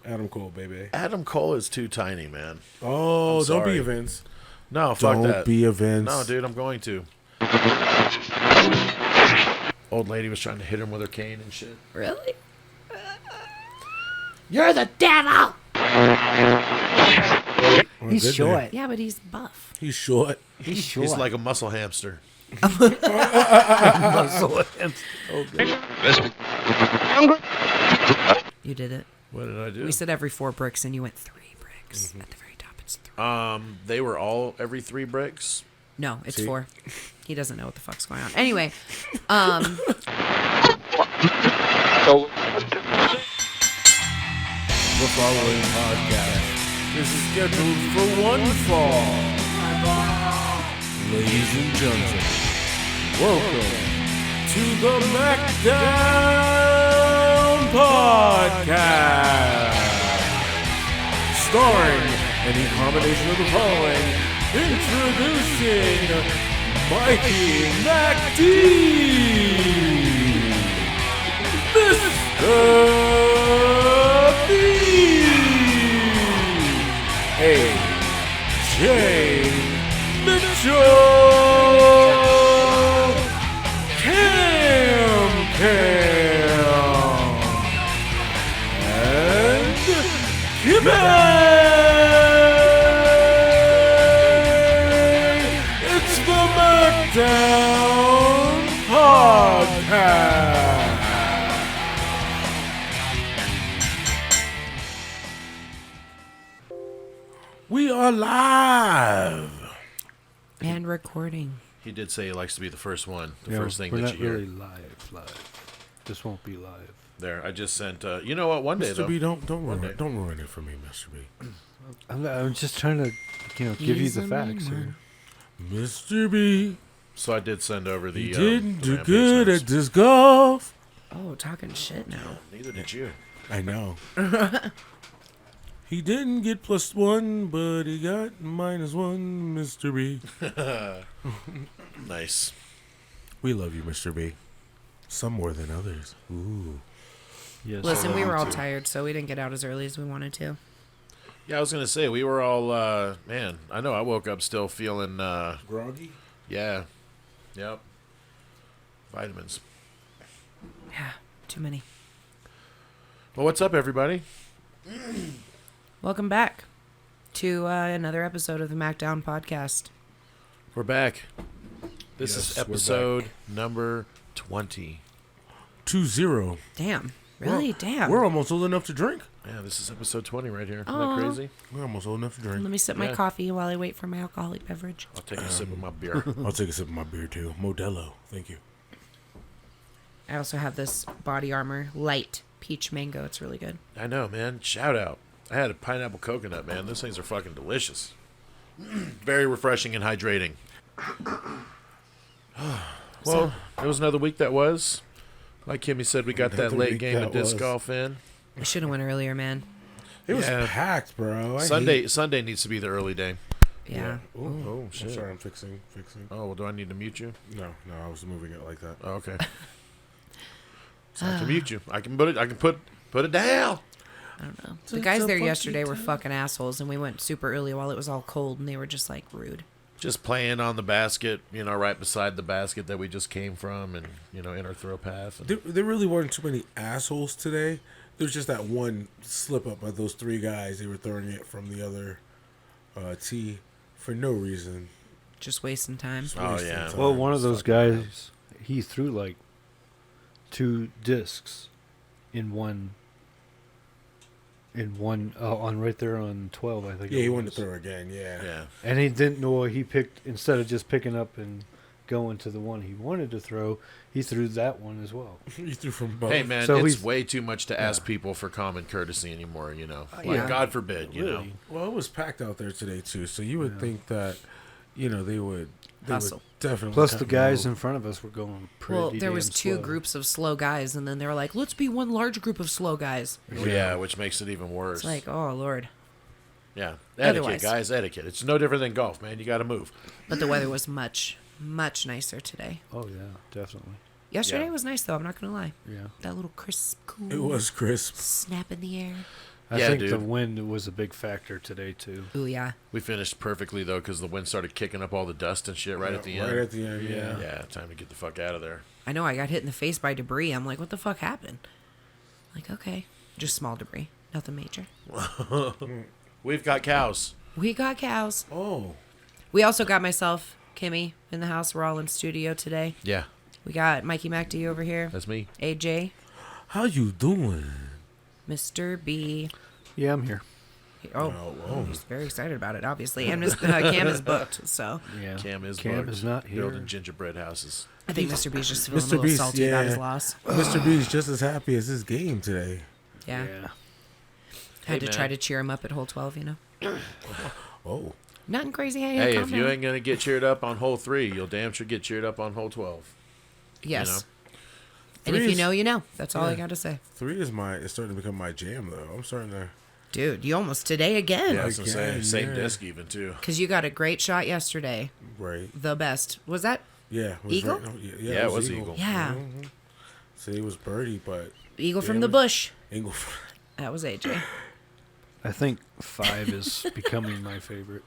Adam Cole, baby. Adam Cole is too tiny, man. Oh, don't be a Vince. No, fuck that. Don't be a Vince. No, dude, I'm going to. Old lady was trying to hit him with her cane and shit. Really? You're the devil! He's short. Yeah, but he's buff. He's short. He's short. He's like a muscle hamster. Muscle hamster. Okay. You did it. What did I do? We said every 4 bricks, and you went 3 bricks. At the very top, it's 3. They were all every 3 bricks. No, it's See? 4. He doesn't know what the fuck's going on. Anyway, The following podcast is scheduled for one fall. Ladies and gentlemen, welcome to the MACKDOWN Podcast. Starring any combination of the following. Introducing Mikey MacD, Mr. B, A.J. Mitchell, Cam, and Kimmy. It's the MACKDOWN Podcast. We are live. and recording. He did say he likes to be the first one. Yeah, First thing we're that not you hear. really live. This won't be live. There, I just sent. You know what? One day Mr. though. B, don't One day. ruin it for me, Mr. B. I'm just trying to, give you He's the a facts mean here. Mr. B, So I did send over the. you didn't the do Rampage good notes. at disc golf. Oh, talking shit now. Neither did you. I know. He didn't get +1, but he got -1, Mr. B. Nice. We love you, Mr. B. Some more than others. Ooh. Yes. Listen, we were all too. tired, so we didn't get out as early as we wanted to. Yeah, I was gonna say we were all. Man, I know I woke up still feeling. Groggy? Yeah. Yep. Vitamins. Yeah, too many. Well, what's up, everybody? Welcome back to another episode of the MACKDOWN Podcast. We're back. This Yes, is we're episode number 20. 2-0. Damn. Really? Damn. We're almost old enough to drink. Yeah, this is episode 20 right here. Isn't Aw. that crazy? We're almost old enough to drink. Let me sip my Yeah. coffee while I wait for my alcoholic beverage. I'll take a sip of my beer. I'll take a sip of my beer, too. Modelo. Thank you. I also have this Body Armor Light Peach Mango. It's really good. I know, man. Shout out. I had a pineapple coconut, man. Those things are fucking delicious. Very refreshing and hydrating. Well, it was another week that was. Like Kimmy said, we got that Another late week game that of disc was. golf in. We should have went earlier, man. It was Yeah. packed, bro. Sunday needs to be the early day. Yeah. Oh, I'm shit. sorry, I'm fixing. Oh, well, do I need to mute you? No, I was moving it like that. Oh, okay. So I can mute you. I can put it down. I don't know. It's The a guys there funky yesterday were time. fucking assholes, and we went super early while it was all cold, and they were just, like, rude. Just playing on the basket, right beside the basket that we just came from, and in our throw path. And There really weren't too many assholes today. There's just that one slip up by those 3 guys. They were throwing it from the other tee for no reason. Just wasting time. Just Oh, wasting yeah. time. Well, one of those Sucking it up. guys, he threw like 2 discs in one on right there on 12, I think. Yeah, it he was. wanted to throw again. Yeah. yeah. And he didn't know he picked, instead of just picking up and going to the one he wanted to throw, he threw that one as well. He threw from both. Hey, man, So it's he's- way too much to ask people for common courtesy anymore, Like, yeah. God forbid, Really? Well, it was packed out there today too, so you would Yeah. think that, they would Hustle. definitely. Plus, cut the and guys roll. in front of us were going pretty Well, there was damn 2 slow. groups of slow guys, and then they were like, let's be one large group of slow guys. Yeah, which makes it even worse. It's like, oh, Lord. Yeah. Etiquette, Otherwise. guys, etiquette. It's no different than golf, man. You got to move. But the weather was much, much nicer today. Oh, yeah, definitely. Yesterday Yeah. was nice, though. I'm not going to lie. Yeah. That little crisp, cool It was crisp. snap in the air. I Yeah, think dude. the wind was a big factor today too. Ooh, yeah. We finished perfectly, though, because the wind started kicking up all the dust and shit right at the end. Right at the end, yeah. Yeah, time to get the fuck out of there. I know I got hit in the face by debris. I'm like, what the fuck happened? Like, okay. Just small debris. Nothing major. We've got cows. We got cows. Oh, We also got myself, Kimmy, in the house. We're all in studio today. Yeah, We got Mikey MacD over here. that's me. AJ. how you doing? Mr. B. Yeah, I'm here. Oh, whoa. he's very excited about it, obviously. And Cam is booked, so Yeah. Cam is not here. building gingerbread houses. I think Mr. B's just feeling a Mr. little Beast, salty about his yeah. loss. Mr. B's just as happy as his game today. Yeah. Yeah. Had to Hey, try man. to cheer him up at hole 12, you know? Oh, Nothing crazy. Hey, Hey, calm if you down. ain't gonna get cheered up on hole 3, you'll damn sure get cheered up on hole 12. Yes. You know? And if Three you is- know, you know. That's all I Yeah. got to say. 3 is it's starting to become my jam though. I'm starting to. Dude, you almost today again. Yeah, I was gonna say Again, same yeah. disc even too. Because you got a great shot yesterday. Right. The best. Was that Yeah. It was Eagle? Right, Yeah, it was Eagle. Yeah. Mhm. See, it was birdie, but Eagle from Damn the it. bush? Eagle. That was AJ. I think 5 is becoming my favorite.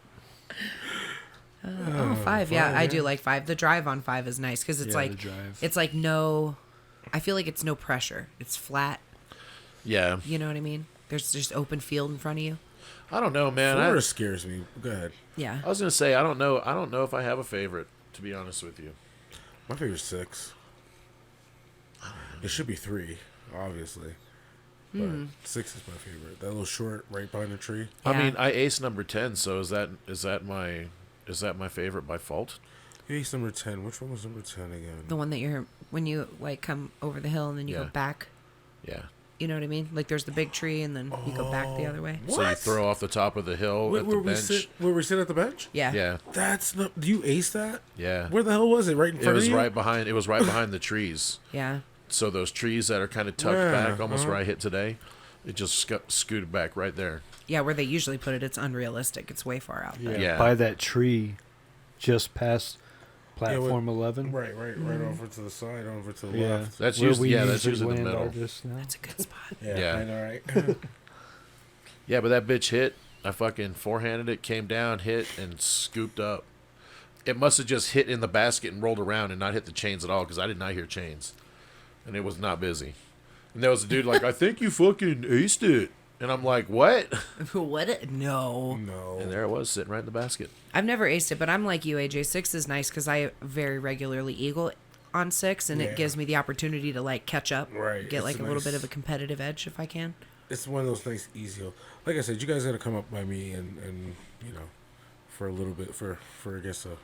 Oh, 5. Yeah, 5, I yeah. do like 5. The drive on 5 is nice because it's Yeah, like, the drive. it's like no, I feel like it's no pressure. It's flat. Yeah, You know what I mean? There's just open field in front of you. I don't know, man. Florida scares me. Go ahead. Yeah. I was gonna say I don't know. I don't know if I have a favorite, to be honest with you. My favorite's 6. It should be 3, obviously. But 6 is my favorite. That little short right behind the tree. I Yeah. mean, I ace number 10, so is that my favorite by fault? Ace number 10. Which one was number 10 again? The one that you're, when you like come over the hill and then you go Yeah. back. Yeah. You know what I mean? Like there's the big tree and then you go back the other way. So you What? throw off the top of the hill Where, at the where we bench. sit at the bench? Yeah. Yeah, That's not. Do you ace that? yeah. Where the hell was it? Right in It front was of you? right behind. It was right behind the trees. Yeah. So those trees that are kind of tucked Yeah, back, almost uh-huh. where I hit today, it just scooted back right there. Yeah, where they usually put it, it's unrealistic. It's way far out there. Yeah. By that tree, just past platform 11. Right over to the side, over to the Yeah, left. That's where usually- we yeah, that's usually usually the land our middle. discs now. That's a good spot. Yeah. I know, right? Yeah, but that bitch hit. I fucking forehanded it, came down, hit, and scooped up. It must have just hit in the basket and rolled around and not hit the chains at all because I did not hear chains. And it was not busy. And there was a dude like, I think you fucking aced it. And I'm like, what? What? No. No. And there it was, sitting right in the basket. I've never aced it, but I'm like you, AJ. 6 is nice because I very regularly eagle on 6, and Yeah. it gives me the opportunity to like catch up, Right, get it's like a little nice. bit of a competitive edge if I can. It's one of those nice, easy. Like I said, you guys got to come up by me and you know, for a little bit, for I guess a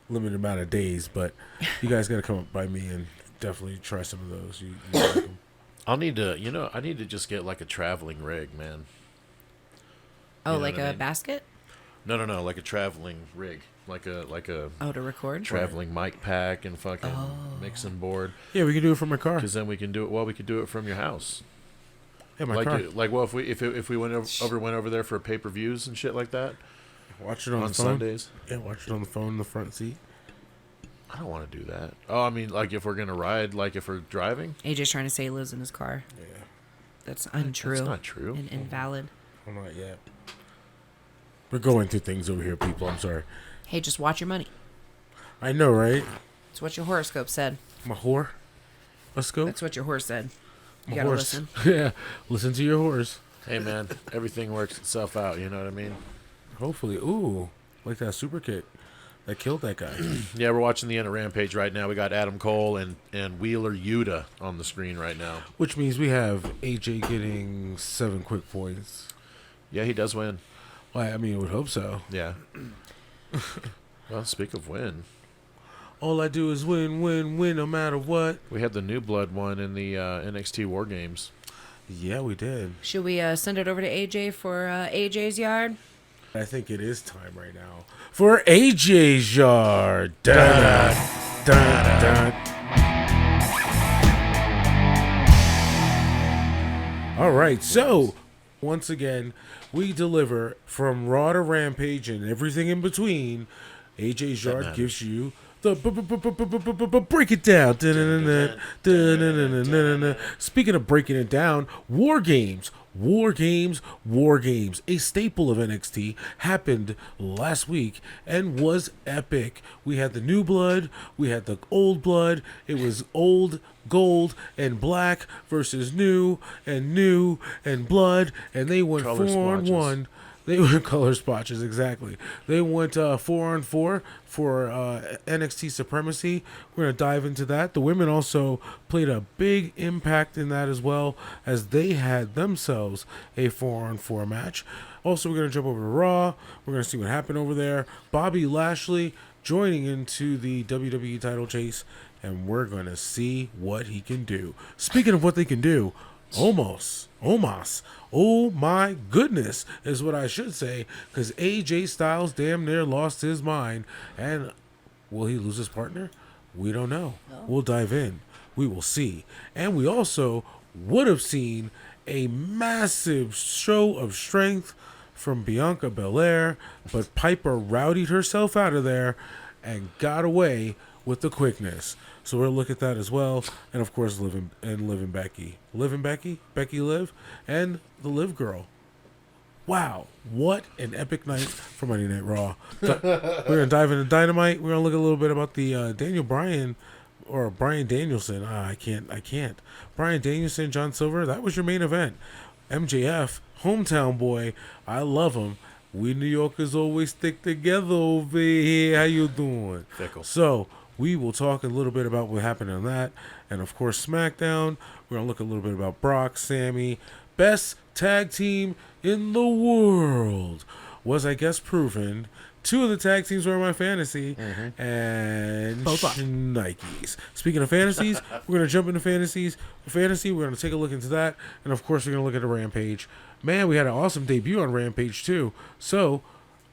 limited amount of days, but you guys got to come up by me and definitely try some of those. You like 'em. I'll need to, I need to just get like a traveling rig, man. Oh, You know like what I a mean? basket? No, like a traveling rig. Like a Oh, to record? traveling mic pack and fucking mixing board. Yeah, we can do it from my car. Because then we can do it. Well, we could do it from your house. Yeah, my car. Well, if we went over there for pay-per-views and shit like that Watch it on on the phone. Sundays. Yeah, watch it on the phone in the front seat. I don't want to do that. Oh, I mean, like if we're gonna ride, like if we're driving. AJ's trying to say he lives in his car. Yeah, That's untrue. That's not true. And invalid. I'm not yet. We're going through things over here, people. I'm sorry. Hey, just watch your money. I know, right? That's what your horoscope said. My whore. Let's go. That's what your horse said. You My gotta horse. listen. Yeah, listen to your horse. Hey, man, everything works itself out. You know what I mean? Hopefully. Ooh, like that super kick that killed that guy. Yeah, we're watching the end of Rampage right now. We got Adam Cole and Wheeler Yuta on the screen right now. Which means we have AJ getting 7 quick points. Yeah, he does win. Well, I mean, I would hope so. Yeah. Well, speak of win, All I do is win, win, win, no matter what. we had the New Blood one in the NXT War Games. Yeah, we did. Should we send it over to AJ for AJ's yard? I think it is time right now for AJ's yard. Dun, dun, dun. All right, so once again, we deliver from Raw to Rampage and everything in between. AJ's yard matters. gives you break it down. Speaking of breaking it down, War Games. A staple of NXT happened last week and was epic. We had the new blood, we had the old blood. It was old, gold, and black versus new and blood, and they went Color 4-on-1. They were color spotches, exactly. They went 4-on-4 for NXT Supremacy. We're going to dive into that. The women also played a big impact in that as well, as they had themselves a 4-on-4 match. Also, we're going to jump over to Raw. We're going to see what happened over there. Bobby Lashley joining into the WWE title chase, and we're going to see what he can do. Speaking of what they can do, Omos. Oh my goodness is what I should say, because AJ Styles damn near lost his mind. And will he lose his partner? We don't know. We'll dive in. We will see. And we also would have seen a massive show of strength from Bianca Belair, but Piper rowdied herself out of there and got away with the quickness. So we'll look at that as well. And of course, Liv and Becky. Becky Liv, and the Liv Girl. Wow, what an epic night for Monday Night Raw. We're going to dive into Dynamite. We're going to look a little bit about the Daniel Bryan, or Bryan Danielson. I can't. Bryan Danielson, John Silver, that was your main event. MJF, hometown boy. I love him. We New Yorkers always stick together over here. How you doing? Fickle. So we will talk a little bit about what happened on that. And, of course, SmackDown. We're going to look a little bit about Brock, Sammy. Best tag team in the world was, I guess, proven. 2 of the tag teams were in my fantasy. And Both are. Nikes. Speaking of fantasies, we're going to jump into fantasy. We're going to take a look into that. And, of course, we're going to look at a Rampage. Man, we had an awesome debut on Rampage, too. So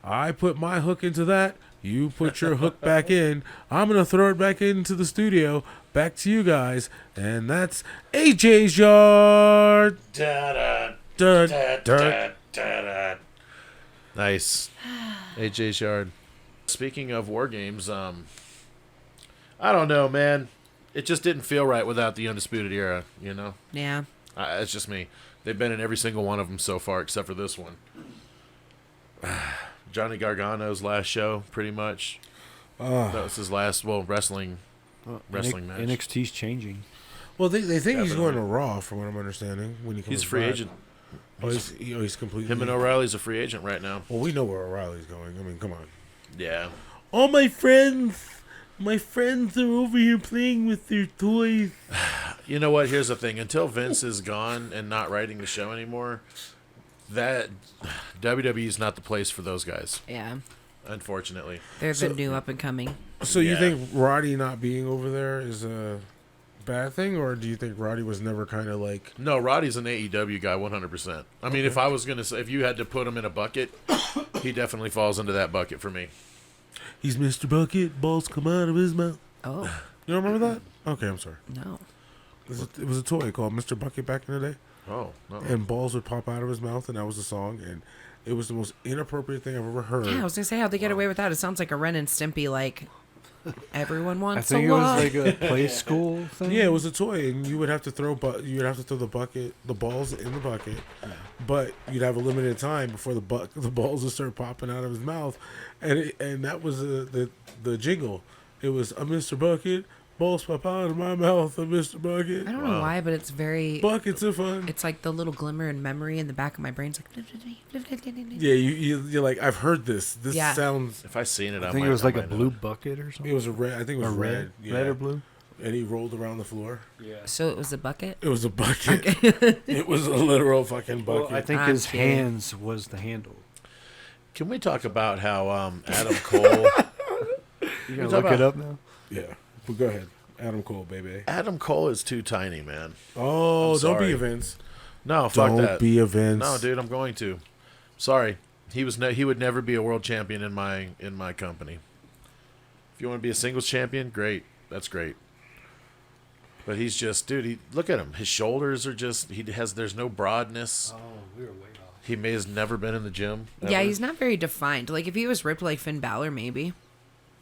I put my hook into that. You put your hook back in. I'm going to throw it back into the studio. Back to you guys. And that's AJ's Yard. Nice. AJ's Yard. Speaking of War Games, I don't know, man. It just didn't feel right without the Undisputed Era, you know? Yeah. It's just me. They've been in every single one of them so far, except for this one. Johnny Gargano's last show, pretty much. That was his last, wrestling match. NXT's changing. Well, they think he's Definitely. going to Raw, from what I'm understanding. When he comes He's a free back. agent. Oh, he's completely. Him and O'Reilly's a free agent right now. Well, we know where O'Reilly's going. I mean, come on. Yeah. All my friends are over here playing with their toys. You know what? Here's the thing. Until Vince is gone and not writing the show anymore, that WWE's not the place for those guys, Yeah. unfortunately. They're the new up and coming. So you Yeah. think Roddy not being over there is a bad thing, or do you think Roddy was never kind of like? No, Roddy's an AEW guy 100%. I mean, if I was going to say, if you had to put him in a bucket, he definitely falls into that bucket for me. He's Mr. Bucket, balls come out of his mouth. Oh, You don't remember that? Okay, I'm sorry. no. It was a toy called Mr. Bucket back in the day, Oh, no. and balls would pop out of his mouth, and that was the song, and it was the most inappropriate thing I've ever heard. Yeah, I was going to say, how'd they get away with that? It sounds like a Ren and Stimpy, like, everyone I wants think a it was lot. like a play school thing. Yeah, it was a toy, and you would have to throw the balls in the bucket, but you'd have a limited time before the balls would start popping out of his mouth, and that was the jingle. It was a Mr. Bucket, balls pop out of my mouth, a Mr. Bucket. I don't know why, but it's very... Buckets of fun. It's like the little glimmer in memory in the back of my brain. It's like... Yeah, you're like, I've heard this. This Yeah. sounds. If I seen it, I think it was like a blue bucket or something. It was a red. I think it was Or red, Yeah. red or blue. And he rolled around the floor. Yeah. So it was a bucket? It was a bucket. It was a literal fucking bucket. Well, I think I'm his kidding. hands was the handle. Can we talk about how Adam Cole... You gonna talk look it about- up now? Yeah. But go ahead. Adam Cole, baby. Adam Cole is too tiny, man. Oh, I'm don't be sorry. a Vince. No, fuck Don't that. be a Vince. No, dude, I'm going to. Sorry. He would never be a world champion in my company. If you want to be a singles champion, great. That's great. But he's just, dude, look at him. His shoulders are just, there's no broadness. Oh, we were way off. He may has never been in the gym. Yeah, ever. he's not very defined. Like, if he was ripped like Finn Balor, maybe.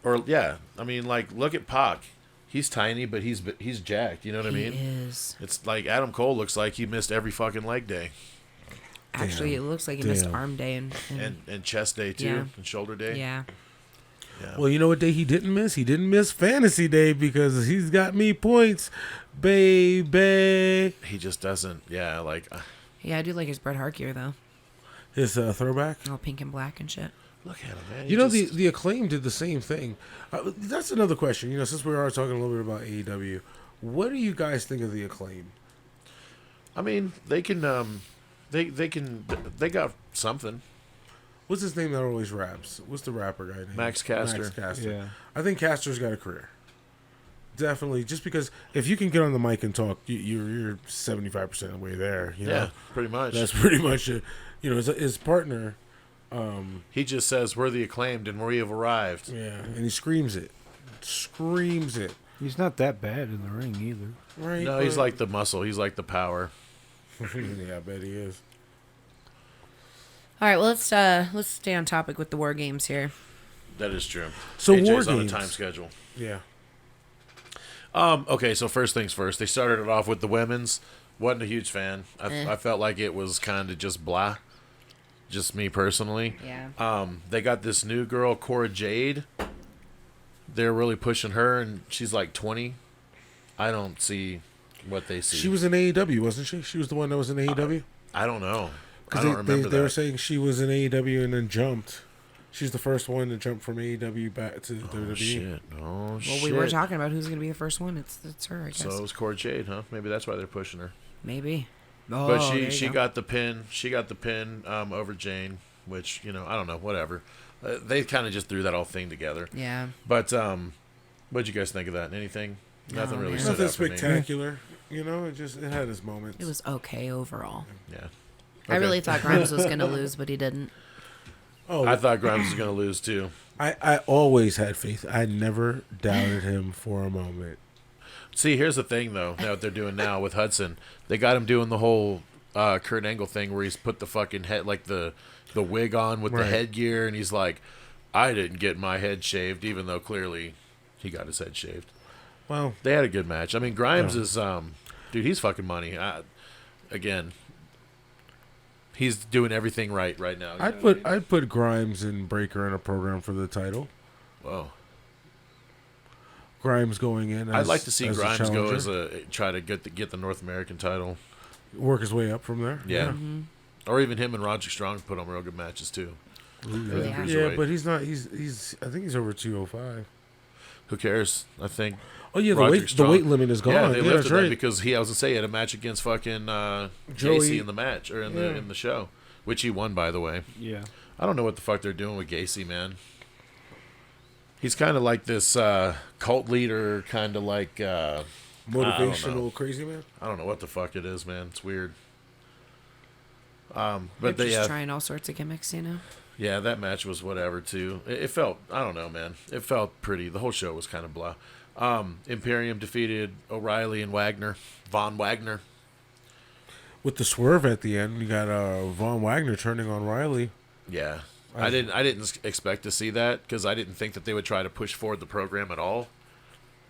Or yeah, I mean, like look at Pac. He's tiny, but he's jacked. You know what I mean? He is. It's like Adam Cole looks like he missed every fucking leg day Actually, it looks like he missed arm day and chest day too, Yeah. and shoulder day. Yeah. Yeah. Well, you know what day he didn't miss? He didn't miss Fantasy Day because he's got me points, baby. He just doesn't. Yeah, like Yeah, I do like his Bret Hart gear though. His throwback. All pink and black and shit. look at him, man. You know, the Acclaim did the same thing. That's another question. You know, since we are talking a little bit about AEW, what do you guys think of the Acclaim? I mean, they can. They got something. What's his name that always raps? What's the rapper guy name? Max Caster. Max Caster. Yeah. I think Caster's got a career. Definitely, just because if you can get on the mic and talk, you're 75% of the way there. You know? Yeah, pretty much. That's pretty much it. You know, his partner. He just says, "We're the Acclaimed, and we have arrived." Yeah, and he screams it. Screams it. He's not that bad in the ring either. Right? No, he's like the muscle. He's like the power. Yeah, I bet he is. All right, well let's stay on topic with the war games here. That is true. So AJ's war on a games. time schedule. Yeah. Okay, so first things first. They started it off with the women's. Wasn't a huge fan. I felt like it was kind of just blah. Just me personally. Yeah. They got this new girl, Cora Jade. They're really pushing her, and she's like 20. I don't see what they see. She was in AEW, wasn't she? She was the one that was in AEW? I don't know. I Because don't remember they that. were saying she was in AEW and then jumped. She's the first one to jump from AEW back to WWE. Shit. Oh, Well, shit. we were talking about who's going to be the first one. It's her, I guess. So it was Cora Jade, huh? Maybe that's why they're pushing her. Maybe. Oh, But there you she go. got the pin. She got the pin over Jane, which, you know, I don't know, whatever. They kind of just threw that whole thing together. Yeah. But what'd you guys think of that? Anything? Nothing really man. stood Nothing out for me. spectacular. You know, it had its moments. It was okay overall. Yeah. I really thought Grimes was going to lose, but he didn't. Oh, I thought Grimes was going to lose too. I always had faith. I never doubted him for a moment. See, here's the thing, though. Now what they're doing now with Hudson, they got him doing the whole Kurt Angle thing where he's put the fucking head, like the wig on with the Right. headgear, and he's like, "I didn't get my head shaved," even though clearly he got his head shaved. Well, They had a good match. I mean, Grimes is, dude, he's fucking money. Again, he's doing everything right now. You know what I mean? I'd put Grimes and Breaker in a program for the title. Whoa. Grimes going in. I'd like to see as a Grimes go challenger. as try to get the North American title. Work his way up from there. Yeah. Or even him and Roger Strong put on real good matches too. Yeah. Yeah, Cruiserweight. but he's not. He's. I think he's over 205. Who cares? I think. Oh yeah, Roger the Strong. weight limit is gone. Yeah, they Yeah, lifted that's that right. because I was gonna say he had a match against fucking Joey. Gacy in the match or in Yeah. the show, which he won, by the way. Yeah. I don't know what the fuck they're doing with Gacy, man. He's kind of like this cult leader, kind of like I don't know. Motivational crazy man. I don't know what the fuck it is, man. It's weird. They're But they just trying all sorts of gimmicks, you know? yeah, that match was whatever too. It felt, I don't know, man. It felt pretty. The whole show was kind of blah. Imperium defeated O'Reilly and Von Wagner. With the swerve at the end, you got Von Wagner turning on Riley. Yeah, I didn't expect to see that because I didn't think that they would try to push forward the program at all.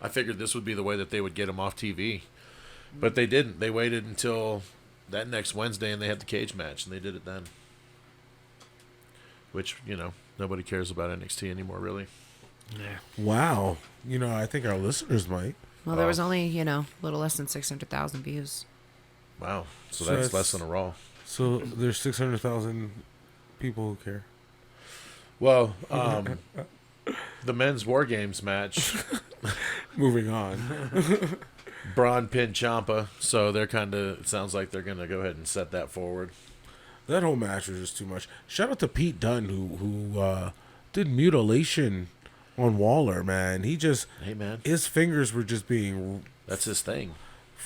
I figured this would be the way that they would get him off TV, but they didn't. They waited until that next Wednesday and they had the cage match and they did it then. Which, you know, nobody cares about NXT anymore, really. Yeah. Wow. You know, I think our listeners might. Well, there was only, a little less than 600,000 views. Wow, so So that's it's- less than a Raw. So there's 600,000 people who care. Well, the men's War Games match, Moving on. Braun pinned Ciampa, so they're kind of, it sounds like they're going to go ahead and set that forward. That whole match was just too much. Shout out to Pete Dunne who did mutilation on Waller, man. He just Hey, man, his fingers were just being that's his thing.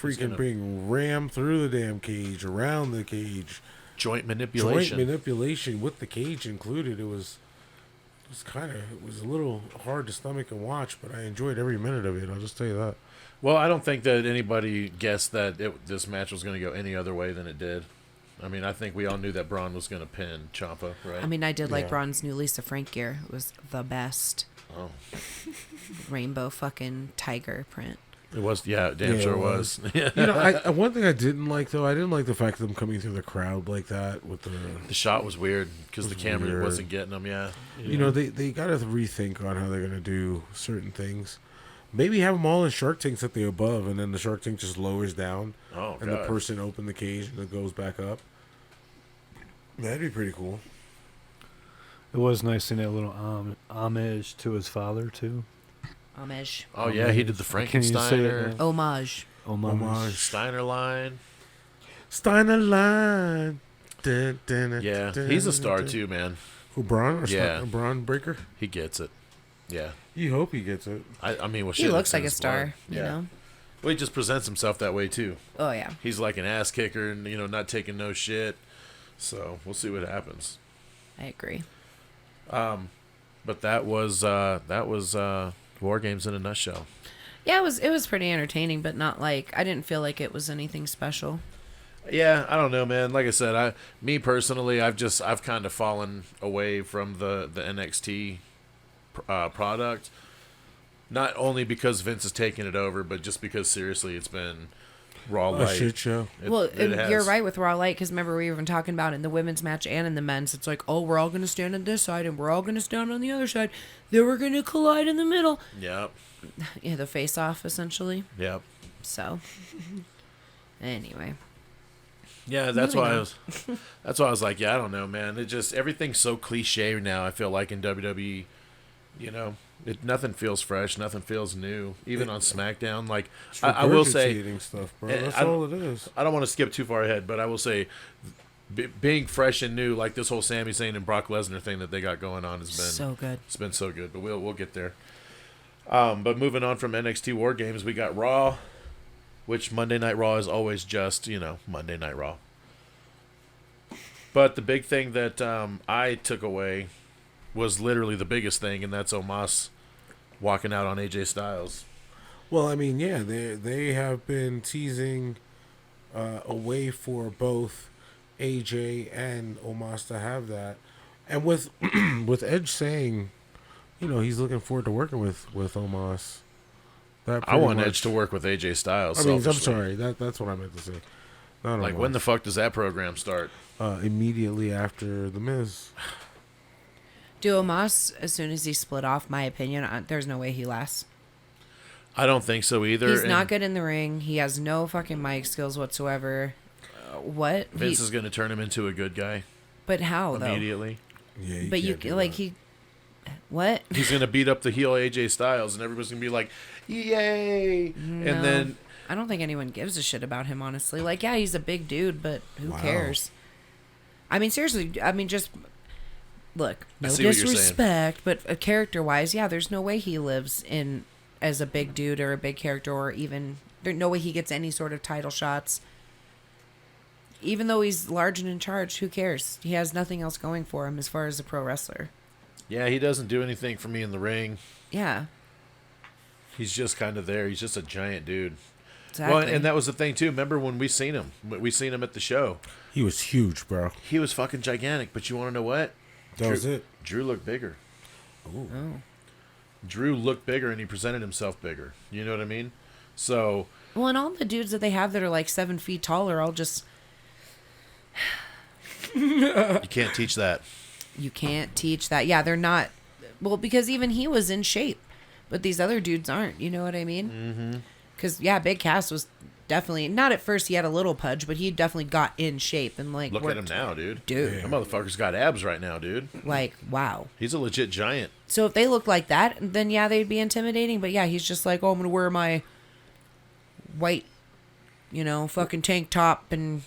He's freaking gonna- being rammed through the damn cage, around the cage. Joint manipulation. Joint manipulation with the cage included. It was a little hard to stomach and watch, but I enjoyed every minute of it. I'll just tell you that. Well, I don't think that anybody guessed that this match was going to go any other way than it did. I mean, I think we all knew that Braun was going to pin Ciampa, right? I mean, I did like Yeah. Braun's new Lisa Frank gear. It was the best. Oh, Rainbow fucking tiger print. it was. Yeah, damn Yeah, sure it was. You know, one thing I didn't like though, I didn't like the fact of them coming through the crowd like that with the. The shot was weird because the camera weird. wasn't getting them. Yeah. You know, they got to rethink on how they're gonna do certain things. Maybe have them all in shark tanks at the above, and then the shark tank just lowers down, Oh, and God. the person open the cage and it goes back up. That'd be pretty cool. It was nice seeing that little homage to his father too. Homage. Oh yeah, he did the I can't even say it Frankensteiner. now. Homage. Homage. Steiner line. Steiner line. Dun, dun, dun, Yeah, dun, he's a dun, star dun. too, man. Who, Braun? Or Yeah. Braun Breaker? He gets it. Yeah. You hope he gets it. I mean, well, He shit, looks it's in like a his star, blood. you know? Well, he just presents himself that way too. Oh, yeah. He's like an ass kicker and not taking no shit. So we'll see what happens. I agree. But that was War Games in a nutshell. Yeah, it was pretty entertaining, but not like, I didn't feel like it was anything special. Yeah, I don't know, man. Like I said, me personally, I've kind of fallen away from the NXT product. Not only because Vince has taken it over, but just because seriously, it's been Raw A Light. shit show. You're right with Raw Light, because remember we were even talking about in the women's match and in the men's, it's like, oh, we're all going to stand on this side and we're all going to stand on the other side. Then we're going to collide in the middle. Yep. Yeah, the face-off, essentially. Yep. So, anyway. Yeah, that's Moving why on. I was. That's why I was like, yeah, I don't know, man. It just everything's so cliche now. I feel like in WWE, nothing feels fresh, nothing feels new. Even on SmackDown, like It's I will say, regurgitating stuff, bro. and That's I- all it is. I don't want to skip too far ahead, but I will say, being fresh and new, like this whole Sami Zayn and Brock Lesnar thing that they got going on has been So good. It's been so good, but we'll get there. But moving on from NXT War Games, we got Raw, which Monday Night Raw is always just Monday Night Raw. But the big thing that I took away was literally the biggest thing, and that's Omos walking out on AJ Styles. Well, I mean, yeah, they have been teasing a way for both AJ and Omos to have that, and with with Edge saying, he's looking forward to working with Omos. That I pretty want much- Edge to work with AJ Styles. I mean, I'm selfishly. sorry. That's what I meant to say. Not Like, Omos. when the fuck does that program start? Immediately after the Miz. Do Omos, as soon as he split off, my opinion, there's no way he lasts. I don't think so either. He's and not good in the ring. He has no fucking mic skills whatsoever. What? Vince is going to turn him into a good guy But how, though? immediately. Yeah, But can't do that. What? He's going to beat up the heel AJ Styles, and everybody's going to be like, yay! No. And then, I don't think anyone gives a shit about him, honestly. Like, yeah, he's a big dude, but who Wow. cares? I mean, seriously, just look, I no see what you're saying. disrespect, but character-wise, yeah, there's no way he lives in as a big dude or a big character, or even there's no way he gets any sort of title shots. Even though he's large and in charge, who cares? He has nothing else going for him as far as a pro wrestler. yeah, he doesn't do anything for me in the ring. Yeah, He's just kind of there. He's just a giant dude. exactly. Well, and that was the thing, too. Remember when we seen him? We seen him at the show. He was huge, bro. He was fucking gigantic, but you want to know what? That was it. Drew looked bigger. Ooh. Oh. Drew looked bigger, and he presented himself bigger. You know what I mean? So, Well, and all the dudes that they have that are like 7 feet tall are all just. you can't teach that. You can't teach that. Yeah, they're not. Well, because even he was in shape, but these other dudes aren't. You know what I mean? Mm-hmm. Because Big Cass was definitely not at first. He had a little pudge, but he definitely got in shape and like. Look at him worked- now, dude. dude. That motherfucker's got abs right now, dude. Like, wow. He's a legit giant. So if they look like that, then yeah, they'd be intimidating. But yeah, he's just like, oh, I'm gonna wear my white, fucking tank top and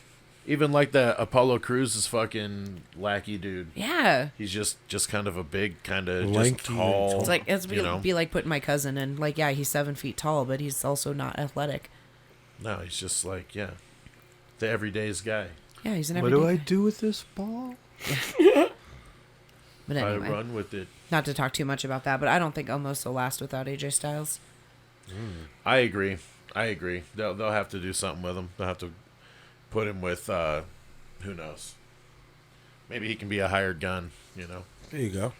Even like the Apollo Crews' fucking lackey dude. yeah. He's just kind of a big, kind of just Lanky and tall. tall. It's like it's you know? be like putting my cousin in. Like, yeah, he's 7 feet tall, but he's also not athletic. No, he's just like, yeah, the everyday's guy. Yeah, he's an What everyday do I guy. do with this ball? But I anyway, run with it. not to talk too much about that, but I don't think Omos will last without AJ Styles. I agree. They'll have to do something with him. They'll have to put him with who knows. Maybe he can be a hired gun. There you go.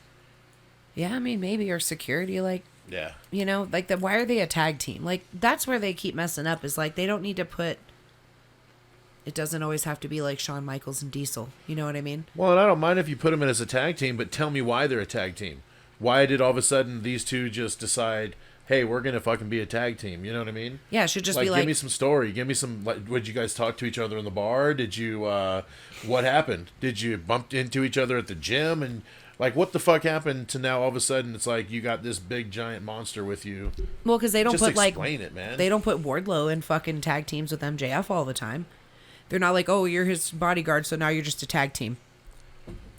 Yeah, I mean, maybe, or security, like, Yeah. you know, like, why are they a tag team? Like, that's where they keep messing up, is like, they don't need to put, it doesn't always have to be like Shawn Michaels and Diesel. You know what I mean? Well, and I don't mind if you put them in as a tag team, but tell me why they're a tag team. Why did all of a sudden these two just decide, hey, we're going to fucking be a tag team? You know what I mean? Yeah, it should just be like... Give me some story. Give me some... Would you guys talk to each other in the bar? Did you... what happened? Did you bump into each other at the gym? And, like, what the fuck happened to now all of a sudden it's like you got this big, giant monster with you? Well, because they don't just put, like... explain it, man. They don't put Wardlow in fucking tag teams with MJF all the time. They're not like, oh, you're his bodyguard, so now you're just a tag team.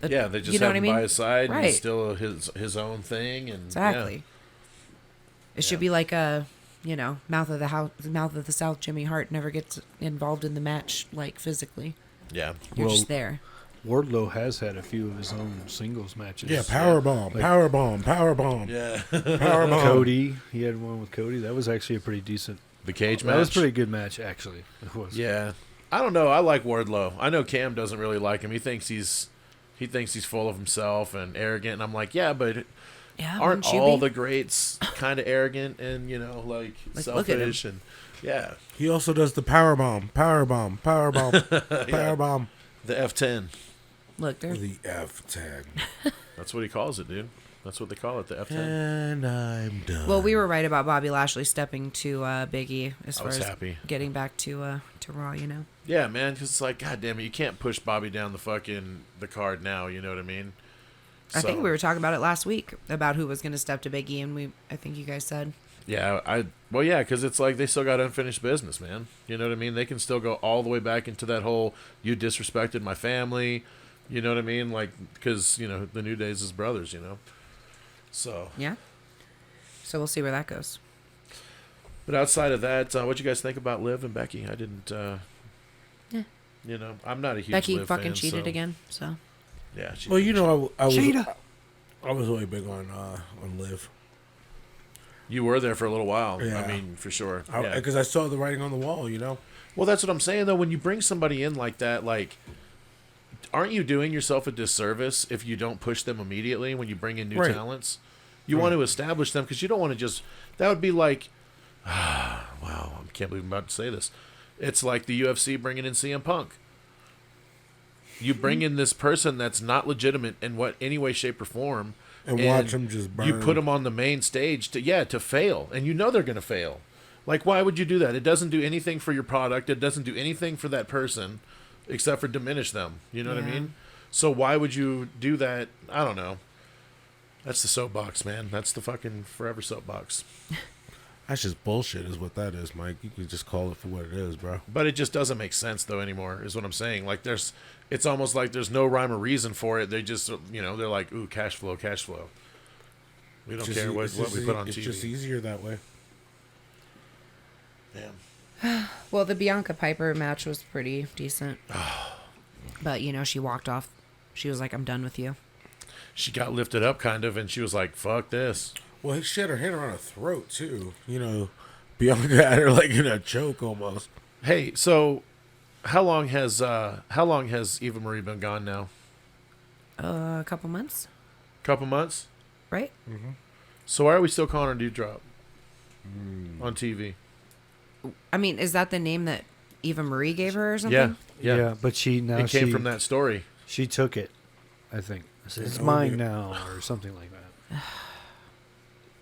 Yeah, they just you know have what him I mean? by his side Right. and still his own thing. And Exactly. Yeah. It should be like a, you know, mouth of the South. Jimmy Hart never gets involved in the match, like, physically. Yeah. You're Well, just there. Wardlow has had a few of his own singles matches. Yeah, powerbomb, powerbomb. Yeah. Powerbomb. Cody, he had one with Cody. That was actually a pretty decent. The cage match. That was a pretty good match, actually. It was. Yeah. I don't know. I like Wardlow. I know Cam doesn't really like him. He thinks he's full of himself and arrogant. And I'm like, yeah, but Yeah, aren't wouldn't you all be? the greats kind of arrogant and, you know, like look at him. selfish? And yeah. He also does the powerbomb, powerbomb. The F10. Look, they're The F10. That's what he calls it, dude. That's what they call it, the F10. And I'm done. well. We were right about Bobby Lashley stepping to Big E as I far was as happy. getting back to Raw. You know. Yeah, man, because it's like, God damn it, you can't push Bobby down the card now, you know what I mean? I think So, we were talking about it last week about who was going to step to Big E, and I think you guys said. Yeah, well, yeah, because it's like they still got unfinished business, man. You know what I mean? They can still go all the way back into that whole, you disrespected my family, you know what I mean? Like, because, you know, the New Day's his brothers, you know? So. Yeah. So we'll see where that goes. But outside of that, what you guys think about Liv and Becky? I didn't, Yeah. you know, I'm not a huge Becky Liv fucking fan, cheated so- again. So Yeah. She Well, you know, I was Cheetah. I was really big on Liv. You were there for a little while. Yeah. I mean, for sure. Yeah. Because I saw the writing on the wall, you know. Well, that's what I'm saying, though. When you bring somebody in like that, like, aren't you doing yourself a disservice if you don't push them immediately when you bring in new Right. talents? You want to establish them because you don't want to just. That would be like, wow, I can't believe I'm about to say this. It's like the UFC bringing in CM Punk. You bring in this person that's not legitimate in what any way, shape, or form, And watch them just burn. You put them on the main stage to fail, and you know they're going to fail. Like, why would you do that? It doesn't do anything for your product. It doesn't do anything for that person, except for diminish them. You know what I Yeah. mean? So why would you do that? I don't know. That's the soapbox, man. That's the fucking forever soapbox. That's just bullshit, is what that is, Mike. You can just call it for what it is, bro. But it just doesn't make sense though anymore. Is what I'm saying. Like it's almost like there's no rhyme or reason for it. They just, you know, they're like, ooh, cash flow. We don't care what we put on it's TV. just easier that way. Damn. well, the Bianca Piper match was pretty decent. But you know, she walked off. She was like, "I'm done with you." She got lifted up kind of, and she was like, "Fuck this." Well, she had her hand around her throat too. You know, Bianca had her like in a choke almost. Hey, so how long has Eva Marie been gone now? A couple months, Couple months. right? So why are we still calling her Dewdrop on TV? I mean, is that the name that Eva Marie gave her or something? Yeah. But she It came from that story. She took it, I think. It's Oh, mine yeah. now, or something like that.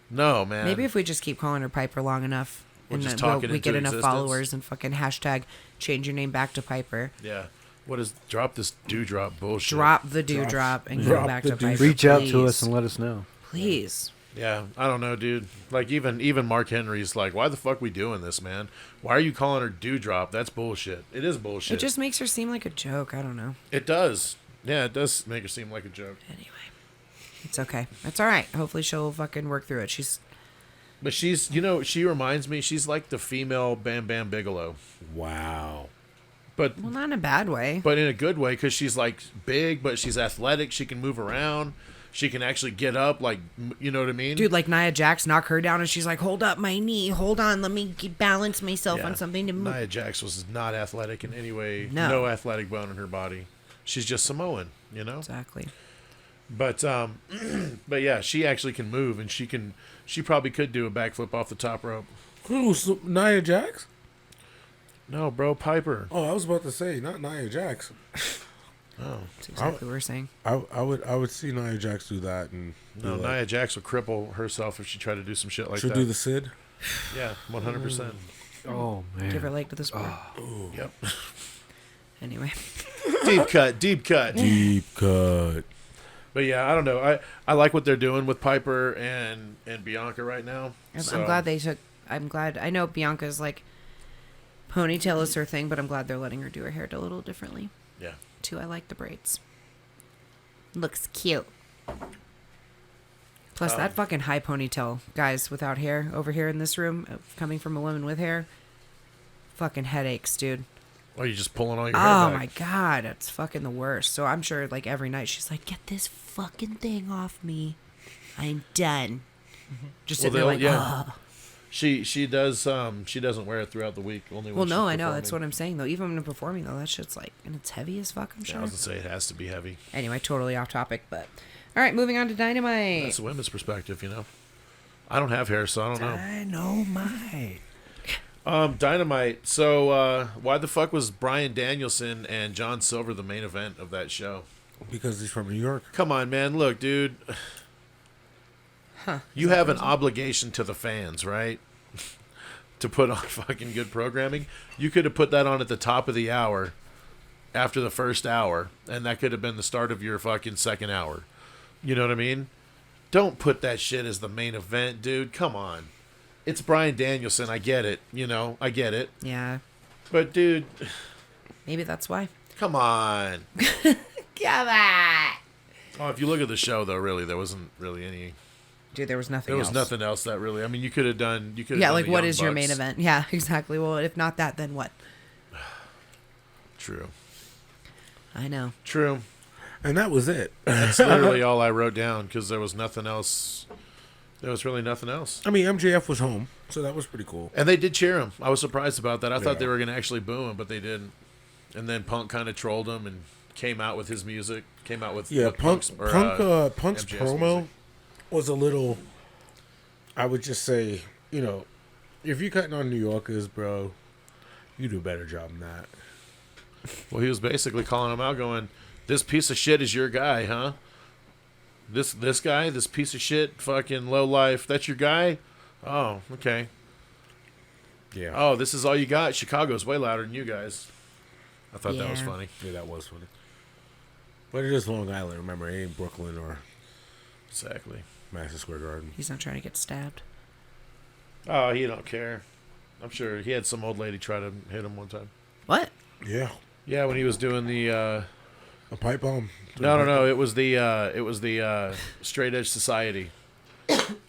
No, man. Maybe if we just keep calling her Piper long enough, We'll and just then talk it we into get enough existence. followers and fucking hashtag change your name back to Piper. Yeah. What is drop this Dewdrop bullshit? Drop the dewdrop and go drop back the to Piper. Reach out to please. us and let us know. Please. Yeah, I don't know, dude. Like even Mark Henry's like, why the fuck we doing this, man? Why are you calling her Dewdrop? That's bullshit. It is bullshit. It just makes her seem like a joke. I don't know. It does. Yeah, it does make her seem like a joke. Anyway, it's okay. It's all right. Hopefully she'll fucking work through it. But she's, you know, she reminds me. She's like the female Bam Bam Bigelow, Wow. but Well, not in a bad way. but in a good way because she's like big, but she's athletic. She can move around. She can actually get up, like, you know what I mean? Dude, like Nia Jax, knock her down, and she's like, "Hold up, my knee. Hold on, let me balance myself on something to move." Nia Jax was not athletic in any way. No. No athletic bone in her body. She's just Samoan, you know? Exactly. But but yeah, she actually can move, and she probably could do a backflip off the top rope. Who? Nia Jax? No, bro, Piper. Oh, I was about to say not Nia Jax. Oh, That's exactly what we're saying. I would see Nia Jax do that and no, Nia Jax would cripple herself if she tried to do some shit like she'll that. do the Sid. Yeah, 100%. Oh man. Give her leg to the sport. Yep. Anyway. Deep cut, deep cut. Deep cut. But yeah, I don't know. I like what they're doing with Piper and Bianca right now. I'm glad they took. I'm glad. I know Bianca's like ponytail is her thing, but I'm glad they're letting her do her hair a little differently. Yeah. Too. I like the braids. Looks cute. Plus that fucking high ponytail, guys without hair over here in this room, coming from a woman with hair. Fucking headaches, dude. Or you just pulling all your hair Oh back. my god, it's fucking the worst. So I'm sure like every night she's like, "Get this fucking thing off me. I'm done." Just sitting there like, "Ugh." She doesn't wear it throughout the week. Only when Well, no, she's I know. That's performing. what I'm saying, though. Even when I'm performing, though, that shit's like, and it's heavy as fuck, I'm Yeah, sure. I was gonna say it has to be heavy. Anyway, totally off topic, but. All right, moving on to Dynamite. That's a women's perspective, you know. I don't have hair, so I don't know. Dynamite. Dynamite. So why the fuck was Bryan Danielson and John Silver the main event of that show? Because he's from New York. Come on, man. Look, dude. Huh. You have an obligation to the fans, right? To put on fucking good programming. You could have put that on at the top of the hour after the first hour, and that could have been the start of your fucking second hour. You know what I mean? Don't put that shit as the main event, dude. Come on. It's Bryan Danielson. I get it. You know, I get it. Yeah, But, dude, maybe that's why. come on. Come on. Oh, if you look at the show, though, really, there wasn't really any. Dude, there was nothing There was else. nothing else that really. I mean, you could have done. You could. Yeah, done like, the what Young is your Bucks. main event? Yeah, exactly. Well, if not that, then what? True. I know. True. And that was it. That's literally all I wrote down because there was nothing else. There was really nothing else. I mean, MJF was home, so that was pretty cool. And they did cheer him. I was surprised about that. I thought Yeah. they were going to actually boo him, but they didn't. And then Punk kind of trolled him and came out with his music. Came out with Yeah, with Punk's MJF's promo music. was a little. I would just say, you know, if you're cutting on New Yorkers, bro, you do a better job than that. Well, he was basically calling him out, going, "This piece of shit is your guy, huh? This guy, this piece of shit, fucking low life. That's your guy? Oh, okay. Yeah. Oh, this is all you got. Chicago's way louder than you guys." I thought that was Yeah. funny. Yeah, that was funny. But it is Long Island. Remember, it ain't Brooklyn or Exactly. Madison Square Garden. He's not trying to get stabbed. Oh, he don't care. I'm sure he had some old lady try to hit him one time. What? Yeah. Yeah, when he was doing the. A pipe bomb. No. It was the Straight Edge Society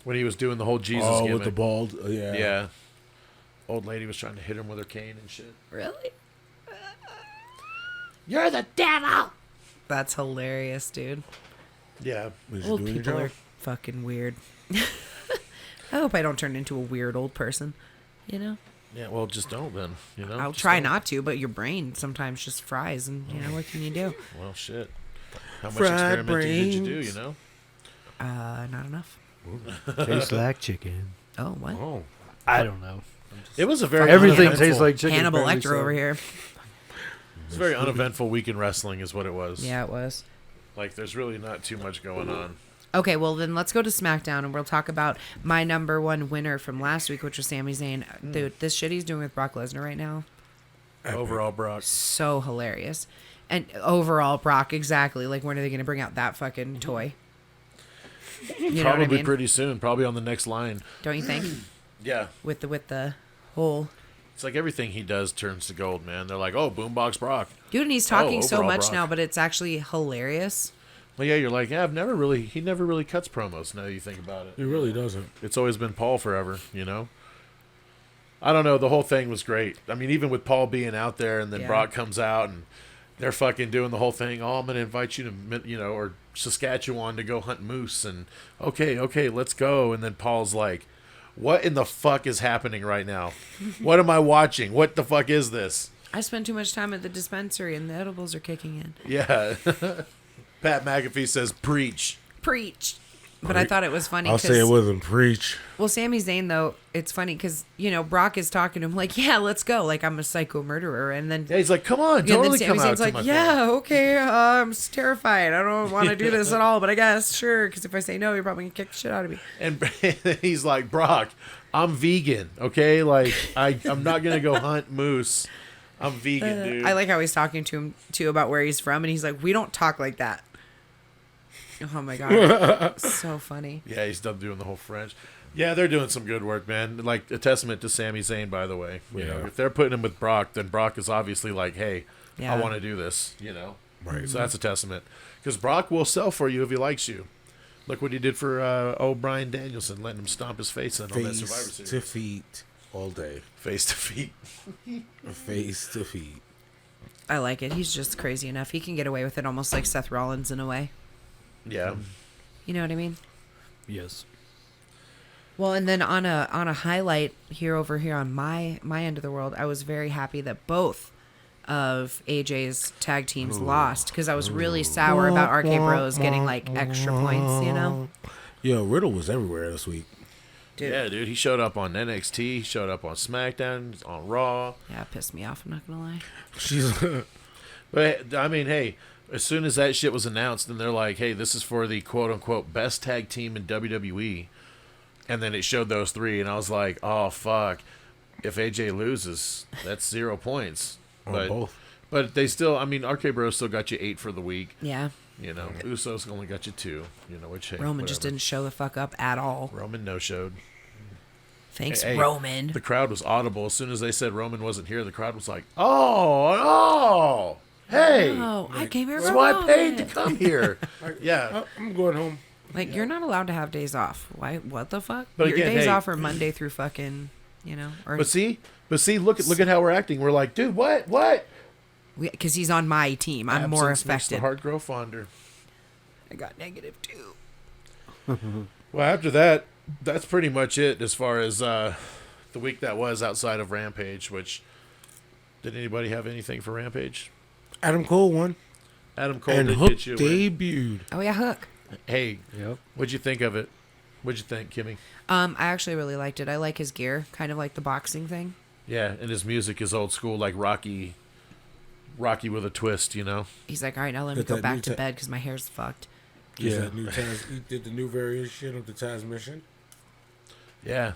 when he was doing the whole Jesus Oh, gimmick. with the bald. Yeah. Yeah. Old lady was trying to hit him with her cane and shit. Really? You're the devil. That's hilarious, dude. Yeah. Was you Old doing your people job? are fucking weird. I hope I don't turn into a weird old person. You know? Yeah. Well, just don't then. You know. I'll Just try don't. not to, but your brain sometimes just fries, and you know what can you do? Well, shit. How much Fried experimenting did you do? brains. You know. Not enough. Tastes like chicken. Oh, what? Oh. I don't know. It was a very Everything uneventful- tastes like chicken. Hannibal apparently, Lecter so- over here. It's a very uneventful week in wrestling, is what it was. Yeah, it was. Like, there's really not too much going on. Okay, well then let's go to SmackDown and we'll talk about my number one winner from last week, which was Sami Zayn. Dude, this shit he's doing with Brock Lesnar right now, Overall, Brock. so hilarious. And overall, Brock, exactly. Like, when are they going to bring out that fucking toy? You know Probably what I mean? pretty soon. Probably on the next line. Don't you think? Yeah. With the whole It's like everything he does turns to gold, man. They're like, oh, Boombox Brock. dude, and he's talking so overall much Brock. now, but it's actually hilarious. Well, yeah, you're like, yeah, he never really cuts promos now that you think about it. It really doesn't. It's always been Paul forever, you know? I don't know. The whole thing was great. I mean, even with Paul being out there and then Yeah. Brock comes out and they're fucking doing the whole thing. Oh, I'm going to invite you to, you know, or Saskatchewan to go hunt moose. And okay, let's go. And then Paul's like, what in the fuck is happening right now? What am I watching? What the fuck is this? I spent too much time at the dispensary, and the edibles are kicking in. Yeah. Pat McAfee says, "Preach." Preach. But I thought it was funny. I'll say it with him. Preach. Well, Sami Zayn, though, it's funny because, Brock is talking to him like, yeah, let's go. Like, I'm a psycho murderer. And then... Yeah, he's like, come on, and then totally Sami come out Zayn's to like, my yeah, phone. okay, I'm terrified. I don't want to do this at all, but I guess, sure. Because if I say no, you're probably going to kick the shit out of me. And he's like, Brock, I'm vegan, okay? Like, I'm not going to go hunt moose. I'm vegan, dude. I like how he's talking to him, too, about where he's from. And he's like, we don't talk like that. Oh, my God. So funny. Yeah, he's done doing the whole French. Yeah, they're doing some good work, man. Like, a testament to Sami Zayn, by the way. You know, if they're putting him with Brock, then Brock is obviously like, hey, Yeah. I want to do this, Right. So that's a testament. Because Brock will sell for you if he likes you. Look what he did for Bryan Danielson, letting him stomp his face in on that Survivor Face Series. to feet all day. Face to feet. Face to feet. I like it. He's just crazy enough. He can get away with it almost like Seth Rollins in a way. Yeah. You know what I mean? Yes. Well, and then on a highlight over here on my end of the world, I was very happy that both of AJ's tag teams lost because I was really sour about RK Bros getting like extra points, Yo, Riddle was everywhere this week. Dude. Yeah, dude. He showed up on NXT. He showed up on SmackDown, on Raw. Yeah, it pissed me off. I'm not gonna lie. She's But, I mean, hey, as soon as that shit was announced, and they're like, hey, this is for the quote-unquote best tag team in WWE. And then it showed those three, and I was like, oh, fuck. If AJ loses, that's 0 points. both. But they still, I mean, RK Bros still got you 8 for the week. Yeah, Usos only got you 2. Which, hey, Roman just whatever. didn't show the fuck up at all. Roman no-showed. Thanks, Hey, Roman. The crowd was audible. As soon as they said Roman wasn't here, the crowd was like, oh, hey. Oh, I came here That's for why I Roman. paid to come here. Yeah. I'm going home. Like, you're not allowed to have days off. Why? What the fuck? But Your again, days hey- off are Monday through fucking, or But see, look at how we're acting. We're like, dude, what? because he's on my team. I'm more Absence makes the affected. heart grow fonder. I got -2. Well, after that, that's pretty much it as far as the week that was outside of Rampage. Which, did anybody have anything for Rampage? Adam Cole won. Adam Cole And did Hook get you. a win. debuted. Oh yeah, Hook. Hey, Yep. what'd you think of it? What'd you think, Kimmy? I actually really liked it. I like his gear, kind of like the boxing thing. Yeah, and his music is old school, like Rocky with a twist, He's like, all right, now let me Got go that back new to bed because my hair's fucked. Yeah. He did the new variation of the Taz mission. Yeah,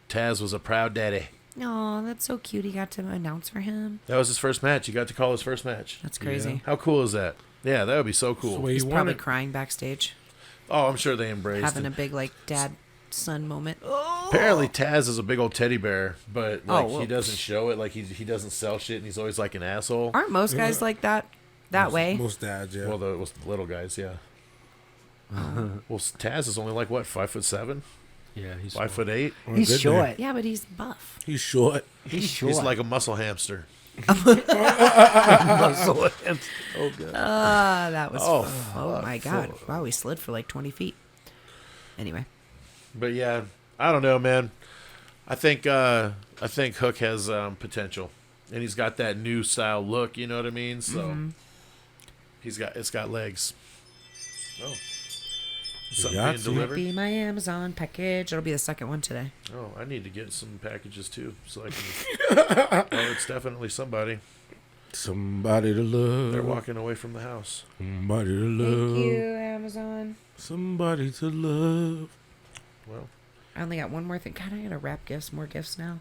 Taz was a proud daddy. Oh, that's so cute. He got to announce for him. That was his first match. He got to call his first match. That's crazy. How cool is that? Yeah, that would be so That's cool. the way He's he probably wanted. crying backstage, Oh, I'm sure they embraced having it. a big like dad-son moment. Apparently, Taz is a big old teddy bear, but like well. he doesn't show it. Like he doesn't sell shit, and he's always like an asshole. Aren't most guys like that way? Most dads, yeah. Well, it was the little guys, yeah. Well, Taz is only like what, 5'7", Yeah, he's 5'8". On a He's good short. day. Yeah, but he's buff. He's short. He's short. He's like a muscle hamster. muscle. Oh god. That was. Oh, Oh my god! Wow, he slid for like 20 feet. Anyway, But yeah, I don't know, man. I think Hook has potential, and he's got that new style look. You know what I mean? So it's got legs. Oh, something got being to. delivered. be my Amazon package. It'll be the second one today. Oh, I need to get some packages too, so I can. Oh, it's definitely somebody. Somebody to love. They're walking away from the house. Somebody to love. Amazon. Somebody to love. Well, I only got one more thing. God, I gotta wrap more gifts now.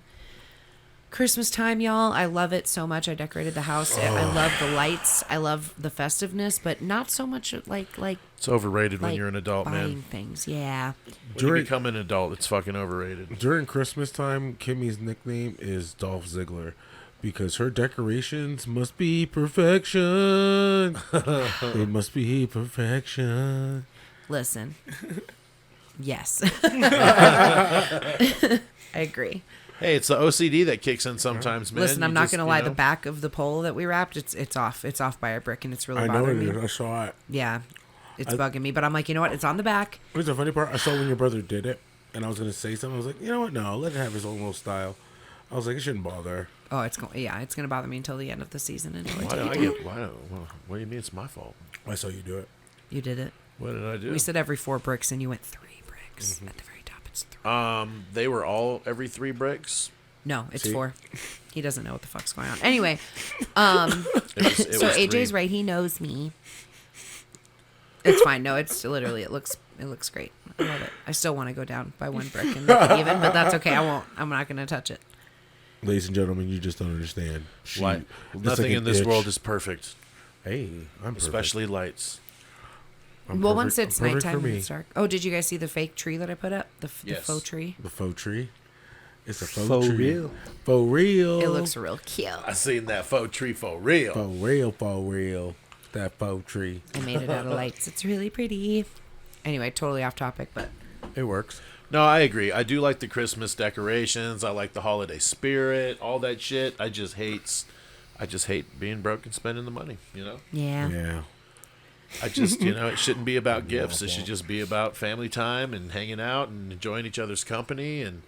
Christmas time, y'all. I love it so much. I decorated the house. I love the lights. I love the festiveness, but not so much like it's overrated when like you're an adult, buying man. things. Yeah. When you become an adult, it's fucking overrated. During Christmas time, Kimmy's nickname is Dolph Ziggler because her decorations must be perfection. They must be perfection. Listen. Yes. I agree. Hey, it's the OCD that kicks in sometimes, man. Listen, I'm You not just, gonna you lie. know. The back of the pole that we wrapped, it's off. It's off by a brick, and it's really I know it bothering is. me. I saw it. Yeah, it's bugging me. But I'm like, you know what? It's on the back. What's the funny part? I saw when your brother did it, and I was gonna say something. I was like, you know what? No, let it have his own little style. I was like, it shouldn't bother. Oh, it's going. Yeah, it's gonna bother me until the end of the season. Until I Why take do it I down. get? Why? What do you mean it's my fault? I saw you do it. You did it. What did I do? We said every 4 bricks, and you went 3 bricks. Mm-hmm. At the very top, it's 3. They were all every 3 bricks. No, it's See? 4. He doesn't know what the fuck's going on. Anyway, It so was AJ's 3. right. He knows me. It's fine. No, it's literally it looks great. I love it. I still want to go down by 1 brick and make it even, but that's okay. I won't. I'm not going to touch it. Ladies and gentlemen, you just don't understand. Light. It's Nothing like an in this itch. world is perfect, Hey, I'm perfect. especially lights. I'm Well, perfect- once it's I'm perfect nighttime for and me. it's dark. Oh, did you guys see the fake tree that I put up? The Yes. faux tree. The faux tree. It's a faux, Faux tree. real. Faux real. It looks real cute. I seen that faux tree for real. faux real. Faux real. That faux tree. I made it out of lights. It's really pretty. Anyway, totally off topic, but It works. No, I agree. I do like the Christmas decorations. I like the holiday spirit, all that shit. I just hate being broke and spending the money, you know? yeah. Yeah. I just, it shouldn't be about gifts. It should just be about family time and hanging out and enjoying each other's company and,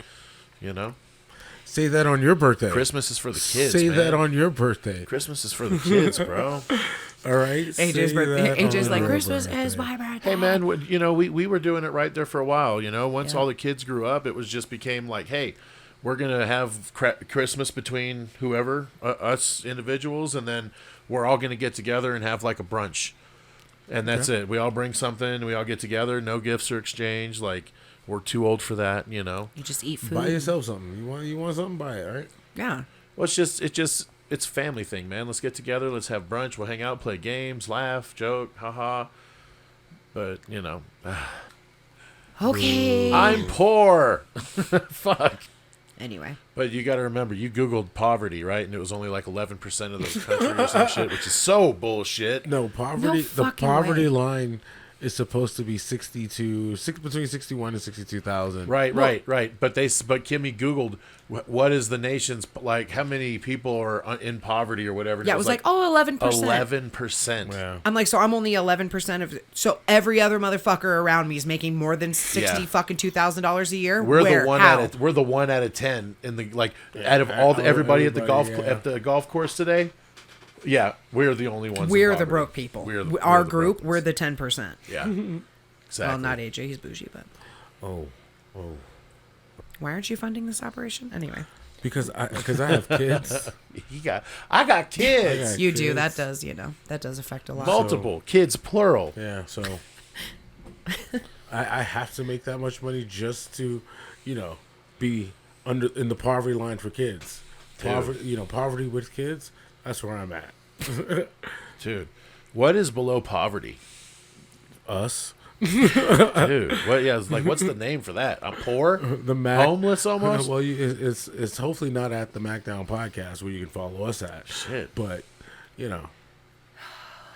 Say that on your birthday. Christmas is for the kids, Say man. that on your birthday. Christmas is for the kids, bro. All right. AJ's Say birthday. that AJ's on like, your Christmas birthday. is my birthday. Hey, man, we were doing it right there for a while, Once Yeah. all the kids grew up, it was just became like, hey, we're going to have Christmas between whoever, us individuals, and then we're all going to get together and have like a brunch. And that's it. We all bring something. We all get together. No gifts are exchanged. Like, we're too old for that, You just eat food. Buy yourself something. You want something? Buy it. All right. Yeah. Well, it's a family thing, man. Let's get together. Let's have brunch. We'll hang out, play games, laugh, joke, haha. But, Okay. I'm poor. Fuck. Anyway. But you got to remember, you Googled poverty, right? And it was only like 11% of those countries or some shit, which is so bullshit. No, poverty. The fucking poverty way. line is supposed to be between 61 and 62,000. Right. But Kimmy Googled what is the nation's, like, how many people are in poverty or whatever. And Yeah, it was like, 11%. 11%. Yeah. I'm like, so I'm only 11% of. So every other motherfucker around me is making more than fucking $2,000 a year. We're Where? the one How? we're the 1 out of 10 in the out of all everybody at the golf everybody, yeah. at the golf course today. Yeah, we're the only ones. in We're the poverty. broke people. we're Our the group, broke we're ones. the 10%. Yeah, exactly. Well, not AJ, he's bougie, but Oh. why aren't you funding this operation anyway? Because I have kids. I got kids. I You do. kids. That does affect a lot. Multiple kids, plural. Yeah. So I have to make that much money just to, be in the poverty line for kids. Poverty with kids. That's where I'm at. Dude, what is below poverty? Us. Dude, what? Yeah, it's like, what's the name for that? I'm poor, The Mac. homeless, almost. Well, it's hopefully not at the MACKDOWN Podcast where you can follow us at. Shit. But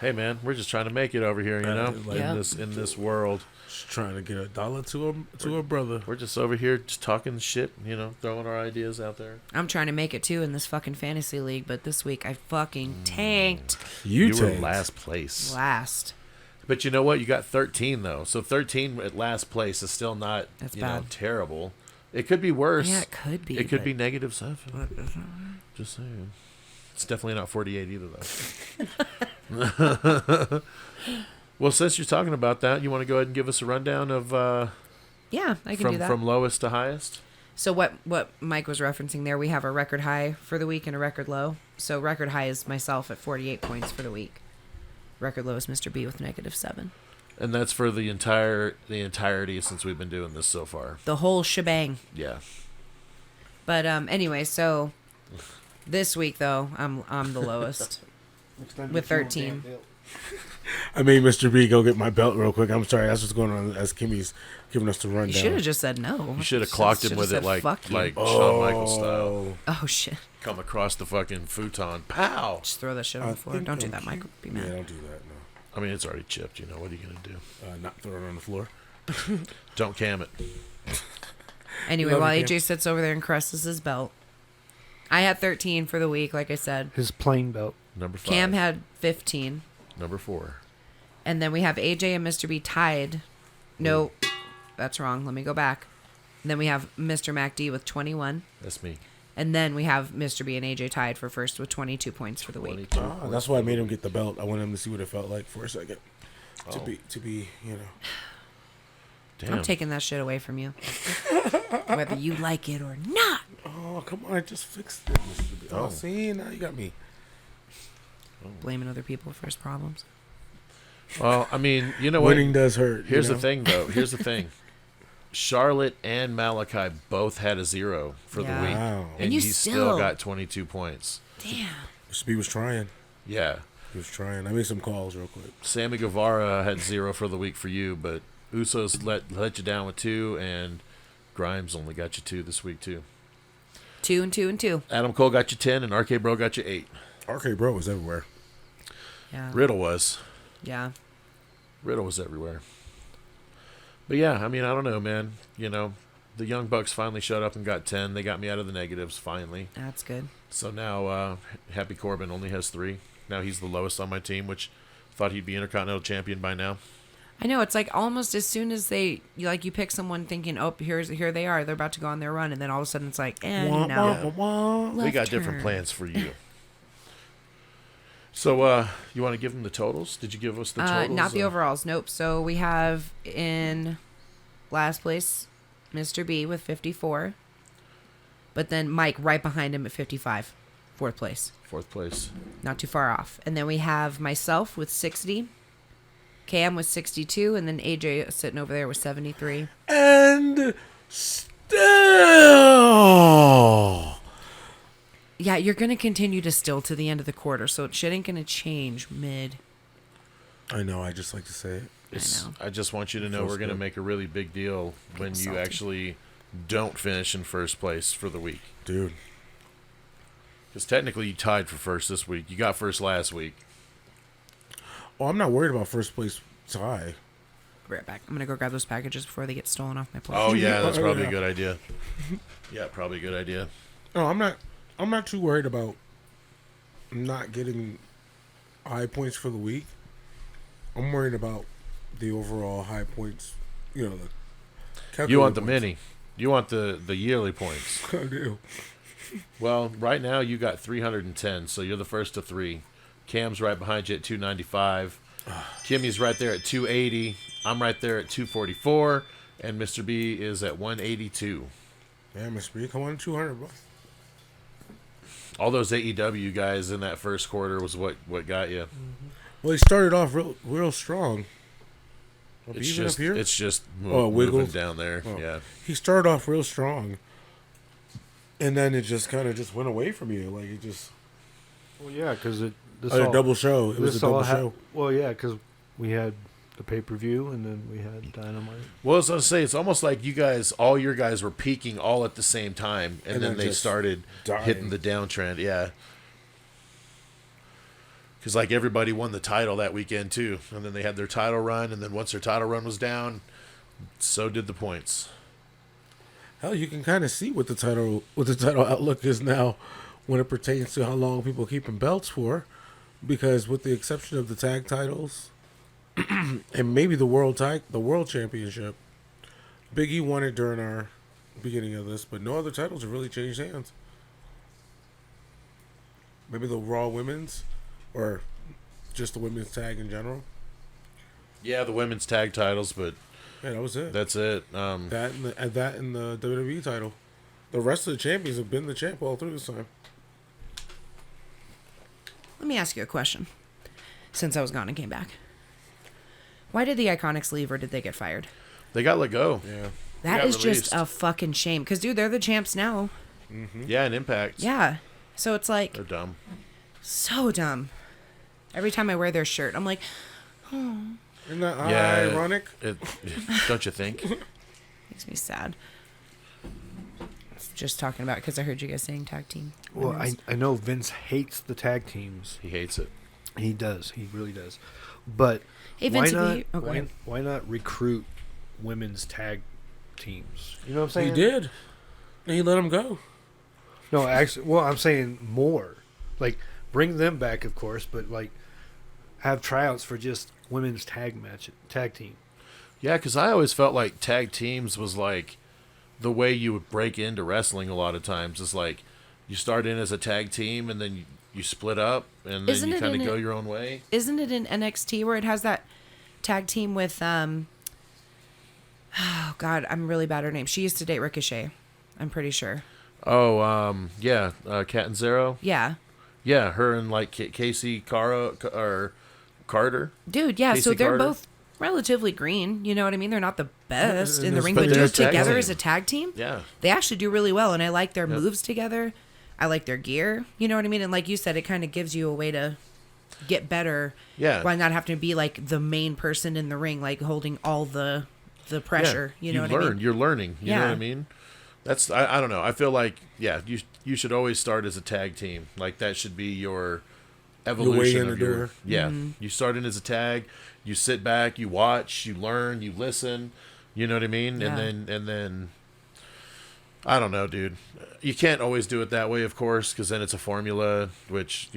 Hey, man, we're just trying to make it over here, Yeah. in this world. just trying to get $1 to a brother. We're just over here just talking shit, throwing our ideas out there. I'm trying to make it too in this fucking fantasy league, but this week I fucking tanked You were tanked. last place. last. But you know what? You got 13, though. So 13 at last place is still not, That's bad. terrible. It could be worse. Yeah, it could be. It could but- be -7. Just saying. It's definitely not 48 either, though. Well, since you're talking about that, you want to go ahead and give us a rundown of Yeah, I can do that. from lowest to highest? So what Mike was referencing there, we have a record high for the week and a record low. So record high is myself at 48 points for the week. Record low is Mr. B with -7. And that's for the entirety since we've been doing this so far. The whole shebang. Yeah. But anyway, so this week though, I'm the lowest with 13. I made Mr. B go get my belt real quick. I'm sorry. That's what's going on as Kimmy's giving us the rundown. You should have just said no. You should have clocked him Should've with said, it like "Fuck you." Shawn Michaels style. Oh shit! Come across the fucking futon. Pow! Just throw that shit on I the floor. think Don't do I'm that, Mike. Would be Yeah, mad. don't do that. No. I mean, it's already chipped. What are you going to do? Not throw it on the floor. Don't cam it. Anyway, Love while you, AJ Cam. sits over there and caresses his belt, I had 13 for the week, like I said. His plain belt. Number 5. Cam had 15. Number 4. And then we have AJ and Mr. B tied. No, that's wrong. Let me go back. And then we have Mr. MacD with 21. That's me. And then we have Mr. B and AJ tied for first with 22 points for the week. 22. That's why I made him get the belt. I wanted him to see what it felt like for a second. To be, you know. Damn. I'm taking that shit away from you. Whether you like it or not. Oh, come on, I just fixed it, Mr. B. Oh, see, now you got me. Blaming other people for his problems. Well, I mean, you know what? Winning does hurt. Here's you know? the thing, though. Here's the thing. Charlotte and Malachi both had a 0 for the Yeah. week. Wow. And you he still still- got 22 points. Damn. Mr. B was trying. Yeah. He was trying. I made some calls real quick. Sammy Guevara had 0 for the week for you, but Usos let you down with 2, and Grimes only got you 2 this week, too. 2 and 2 and 2. Adam Cole got you 10, and RK Bro got you 8. RK Bro was everywhere. Yeah. Riddle was. Yeah. Riddle was everywhere. But yeah, I mean, I don't know, man. You know, the Young Bucks finally showed up and got 10. They got me out of the negatives, finally. That's good. So now Happy Corbin only has 3. Now he's the lowest on my team, which thought he'd be Intercontinental Champion by now. I know, it's like almost as soon as you pick someone thinking, oh, here they are, they're about to go on their run, and then all of a sudden it's like, Wah, no. wah, wah. We Left got different turn. plans for you. So you want to give them the totals? Did you give us the totals? Not the overalls, nope. So we have in last place Mr. B with 54, but then Mike right behind him at 55, fourth place. 4th place. Not too far off. And then we have myself with 60, Cam with 62, and then AJ sitting over there with 73. And still. Yeah, you're going to continue to still to the end of the quarter, so shit ain't going to change mid. I know, I just like to say it. know. I just want you to know Feels we're going to good. make a really big deal when you salty. actually don't finish in first place for the week. Dude. Because technically you tied for first this week. You got first last week. Oh, I'm not worried about first place tie. Be right back. I'm going to go grab those packages before they get stolen off my plate. Oh, yeah, that's Oh, probably yeah. a good idea. Yeah, probably a good idea. No, I'm not too worried about not getting high points for the week. I'm worried about the overall high points. You know, You want the points. mini. You want the yearly points. I do. Well, right now you got 310, so you're the first to 3. Cam's right behind you at 295. Kimmy's right there at 280. I'm right there at 244. And Mr. B is at 182. Yeah, Mr. B, come on, 200 bucks. All those AEW guys in that first quarter was what got you. Well, he started off real strong. It's Even just up here? it's just Oh, it moving wiggles? down there. Oh. Yeah. He started off real strong, and then it just kind of just went away from you. Like it just Well, yeah, because a a double show. It was a double show. Well, yeah, because we had the pay-per-view and then we had Dynamite. Well, I was gonna say it's almost like you guys, all your guys were peaking all at the same time, and And then then they just started dying. hitting the downtrend. Yeah. Because like everybody won the title that weekend too, and then they had their title run, and then once their title run was down, so did the points. Hell, you can kind of see what the title outlook is now when it pertains to how long people are keeping belts for, because with the exception of the tag titles and maybe the world championship, Big E won it during our beginning of this, but no other titles have really changed hands. Maybe the Raw Women's, or just the women's tag in general. Yeah, the women's tag titles, but Yeah, that was it. that's it. That and the WWE title. The rest of the champions have been the champ all through this time. Let me ask you a question. Since I was gone and came back. Why did the Iconics leave, or did they get fired? They got let go. Yeah. That got is released. just a fucking shame. Because, dude, they're the champs now. Yeah, and Impact. Yeah. So it's like, They're dumb. so dumb. Every time I wear their shirt, I'm like, Isn't that Yeah. ironic? Don't you think? makes me sad. Just talking about, because I heard you guys saying tag team. Well, women's. I know Vince hates the tag teams. He hates it. He does. He really does. But Hey, why Vince, if not? you- oh, go ahead. Why not recruit women's tag teams? You know what I'm saying? He did. And he let him go. No, actually, well, I'm saying more. Like, bring them back, of course, but like, have tryouts for just women's tag team. Yeah, because I always felt like tag teams was like the way you would break into wrestling a lot of times. It's like you start in as a tag team and then you split up and then Isn't you it kind of in go it- your own way. Isn't it in NXT where it has that tag team with oh God, I'm really bad at her name. She used to date Ricochet. I'm pretty sure. Oh, yeah, Cat and Zero. Yeah. Yeah, her and like Casey or Carter. Dude, yeah, Casey so they're Carter. both relatively green. You know what I mean? They're not the best in the ring, but but they're dude, a tag together team. as a tag team, Yeah. they actually do really well. And I like their Yep. moves together. I like their gear. You know what I mean? And like you said, it kind of gives you a way to get better. Yeah. While not having to be like the main person in the ring, like holding all the pressure. Yeah. You know what I mean? You're learning. You know Yeah. what I mean? That's I don't know. I feel like you should always start as a tag team. Like that should be your evolution in of the your door. yeah. You start in as a tag. You sit back. You watch. You learn. You listen. You know what I mean? Yeah. And then I don't know, dude. You can't always do it that way, of course, because then it's a formula, which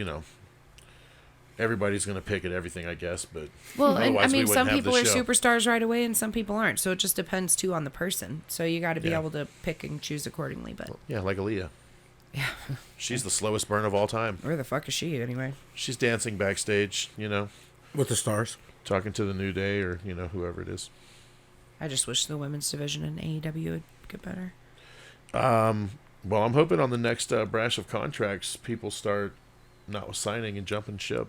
everybody's gonna pick at everything, I guess. But Well, and I otherwise we mean, wouldn't some have people the are show. superstars right away, and some people aren't. So it just depends too on the person. So you got to be Yeah. able to pick and choose accordingly. But Yeah, like Aaliyah. yeah, She's the slowest burn of all time. where the fuck is she anyway? She's dancing backstage, With the stars. talking to the New Day or, whoever it is. I just wish the women's division in AEW would get better. Well, I'm hoping on the next brash of contracts, people start not signing and jumping ship.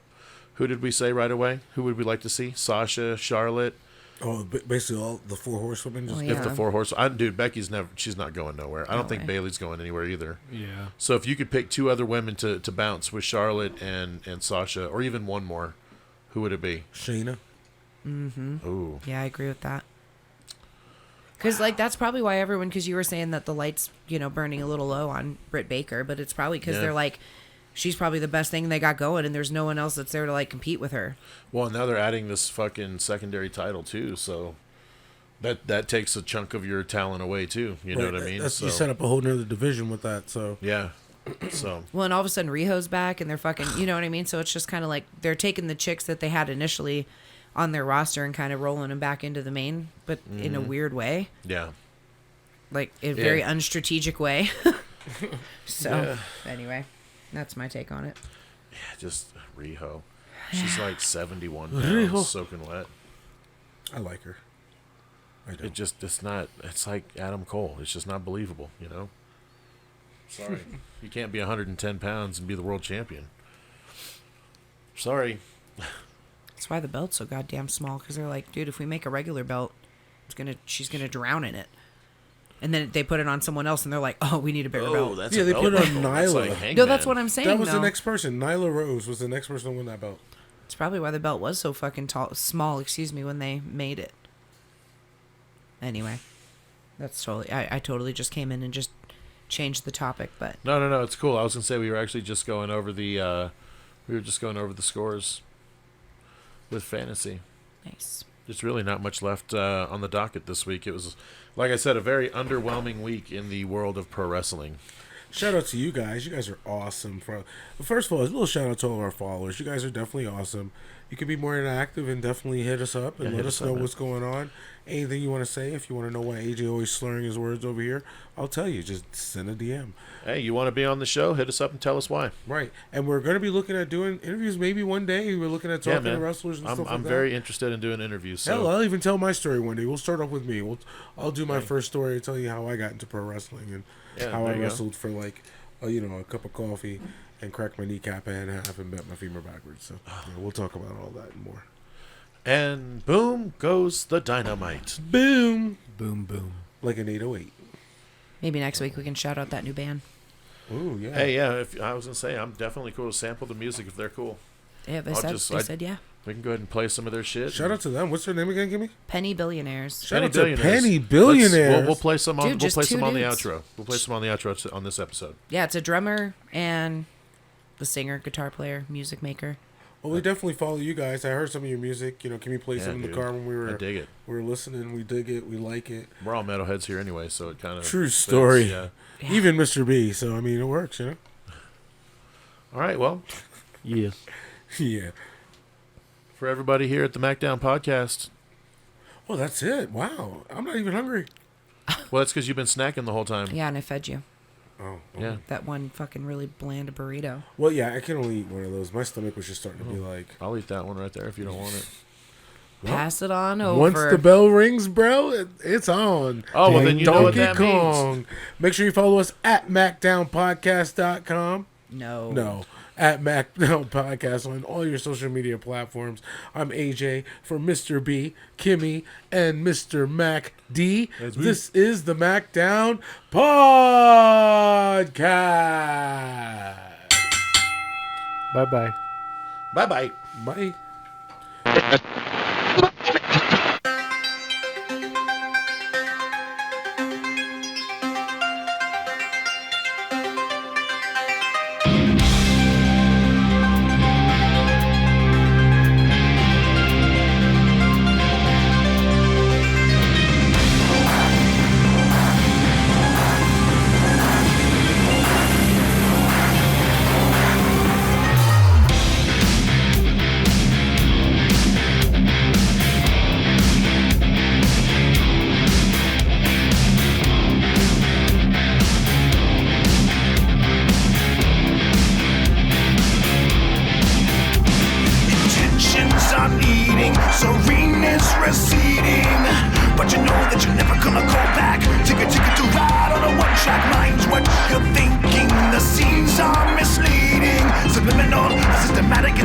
Who did we say right away? Who would we like to see? Sasha, Charlotte. Oh, basically all the 4 horsewomen. Just Oh, If the Yeah. 4 horse, dude, she's not going nowhere. I don't No think way. Bailey's going anywhere either. Yeah. So if you could pick 2 other women to bounce with Charlotte and Sasha, or even one more, who would it be? Shayna. Ooh, Yeah, I agree with that. Because like that's probably why everyone. Because you were saying that the lights, burning a little low on Britt Baker, but it's probably because Yeah. they're like, she's probably the best thing they got going, and there's no one else that's there to like compete with her. well, now they're adding this fucking secondary title too, so that takes a chunk of your talent away too. You know Right, what I mean? You set up a whole nother division with that. So Yeah. So Well, and all of a sudden Riho's back, and they're fucking, you know what I mean? So it's just kind of like they're taking the chicks that they had initially on their roster and kind of rolling them back into the main, but in a weird way, yeah. like a very unstrategic way. So anyway, that's my take on it. Yeah, just Riho. She's like 71 Riho. pounds, soaking wet. I like her. I do. It's not, it's like Adam Cole. It's just not believable, Sorry. You can't be 110 pounds and be the world champion. Sorry. That's why the belt's so goddamn small, because they're like, dude, if we make a regular belt, she's gonna drown in it. And then they put it on someone else, and they're like, oh, we need a bigger belt. that's Yeah, a they belt put it on buckle. That's Nyla. like No, Hangman. that's what I'm saying. That was though. the next person. Nyla Rose was the next person to win that belt. It's probably why the belt was so fucking small, when they made it. Anyway, that's totally. I totally just came in and just changed the topic, but No, it's cool. I was gonna say we were actually just going over the scores with fantasy. nice. There's really not much left on the docket this week. It was, like I said, a very underwhelming week in the world of pro wrestling. Shout out to you guys. You guys are awesome. First of all, a little shout out to all of our followers. You guys are definitely awesome. You can be more interactive and definitely hit us up and Yeah, let hit us us know up, what's going on. Anything you want to say, if you want to know why AJ always slurring his words over here, I'll tell you. Just send a DM. Hey, you want to be on the show? Hit us up and tell us why. Right. And we're going to be looking at doing interviews maybe one day. We're looking at talking to wrestlers and stuff like I'm that. very interested in doing interviews. So. Hell, I'll even tell my story one day. We'll start off with me. I'll do my first story and tell you how I got into pro wrestling and how I there you go. wrestled for like, a cup of coffee and cracked my kneecap in half and bent my femur backwards. So we'll talk about all that and more. And boom goes the dynamite. Boom. Boom, boom. Like an 808. Maybe next week we can shout out that new band. Ooh, yeah. Hey, yeah, if I was gonna say, I'm definitely cool to sample the music if they're cool. Yeah, they I'll said yeah. We can go ahead and play some of their shit. Shout out to them. What's their name again, Gimme? Penny Billionaires. Shout out to Billionaires. Penny Billionaires. We'll play some on. Dude, we'll just play two some on the dudes. outro. We'll play some on the outro on this episode. Yeah, it's a drummer and the singer, guitar player, music maker. Well, we definitely follow you guys. I heard some of your music. Can we play Yeah, some in the dude. car when I dig it. we were listening? We dig it. We like it. We're all metalheads here anyway, so it kind of True story. Yeah. Yeah. Even Mr. B. So it works. All right. Well, Yeah. Yeah. for everybody here at the MACKDOWN Podcast, Oh, that's it. Wow. I'm not even hungry. well, that's because you've been snacking the whole time. Yeah, and I fed you Oh. Yeah. that one fucking really bland burrito. Well, yeah, I can only eat one of those. My stomach was just starting to be like, I'll eat that one right there if you don't want it. pass it on over. Once the bell rings, bro, it's on. Oh, well, then you know what that Kong. Make sure you follow us at MACKDOWNPodcast.com. No. At MACKDOWN Podcast on all your social media platforms. I'm AJ for Mr. B, Kimmy, and Mr. Mac D. This is the MACKDOWN Podcast. Bye-bye. Bye-bye. Bye. Subliminal, systematic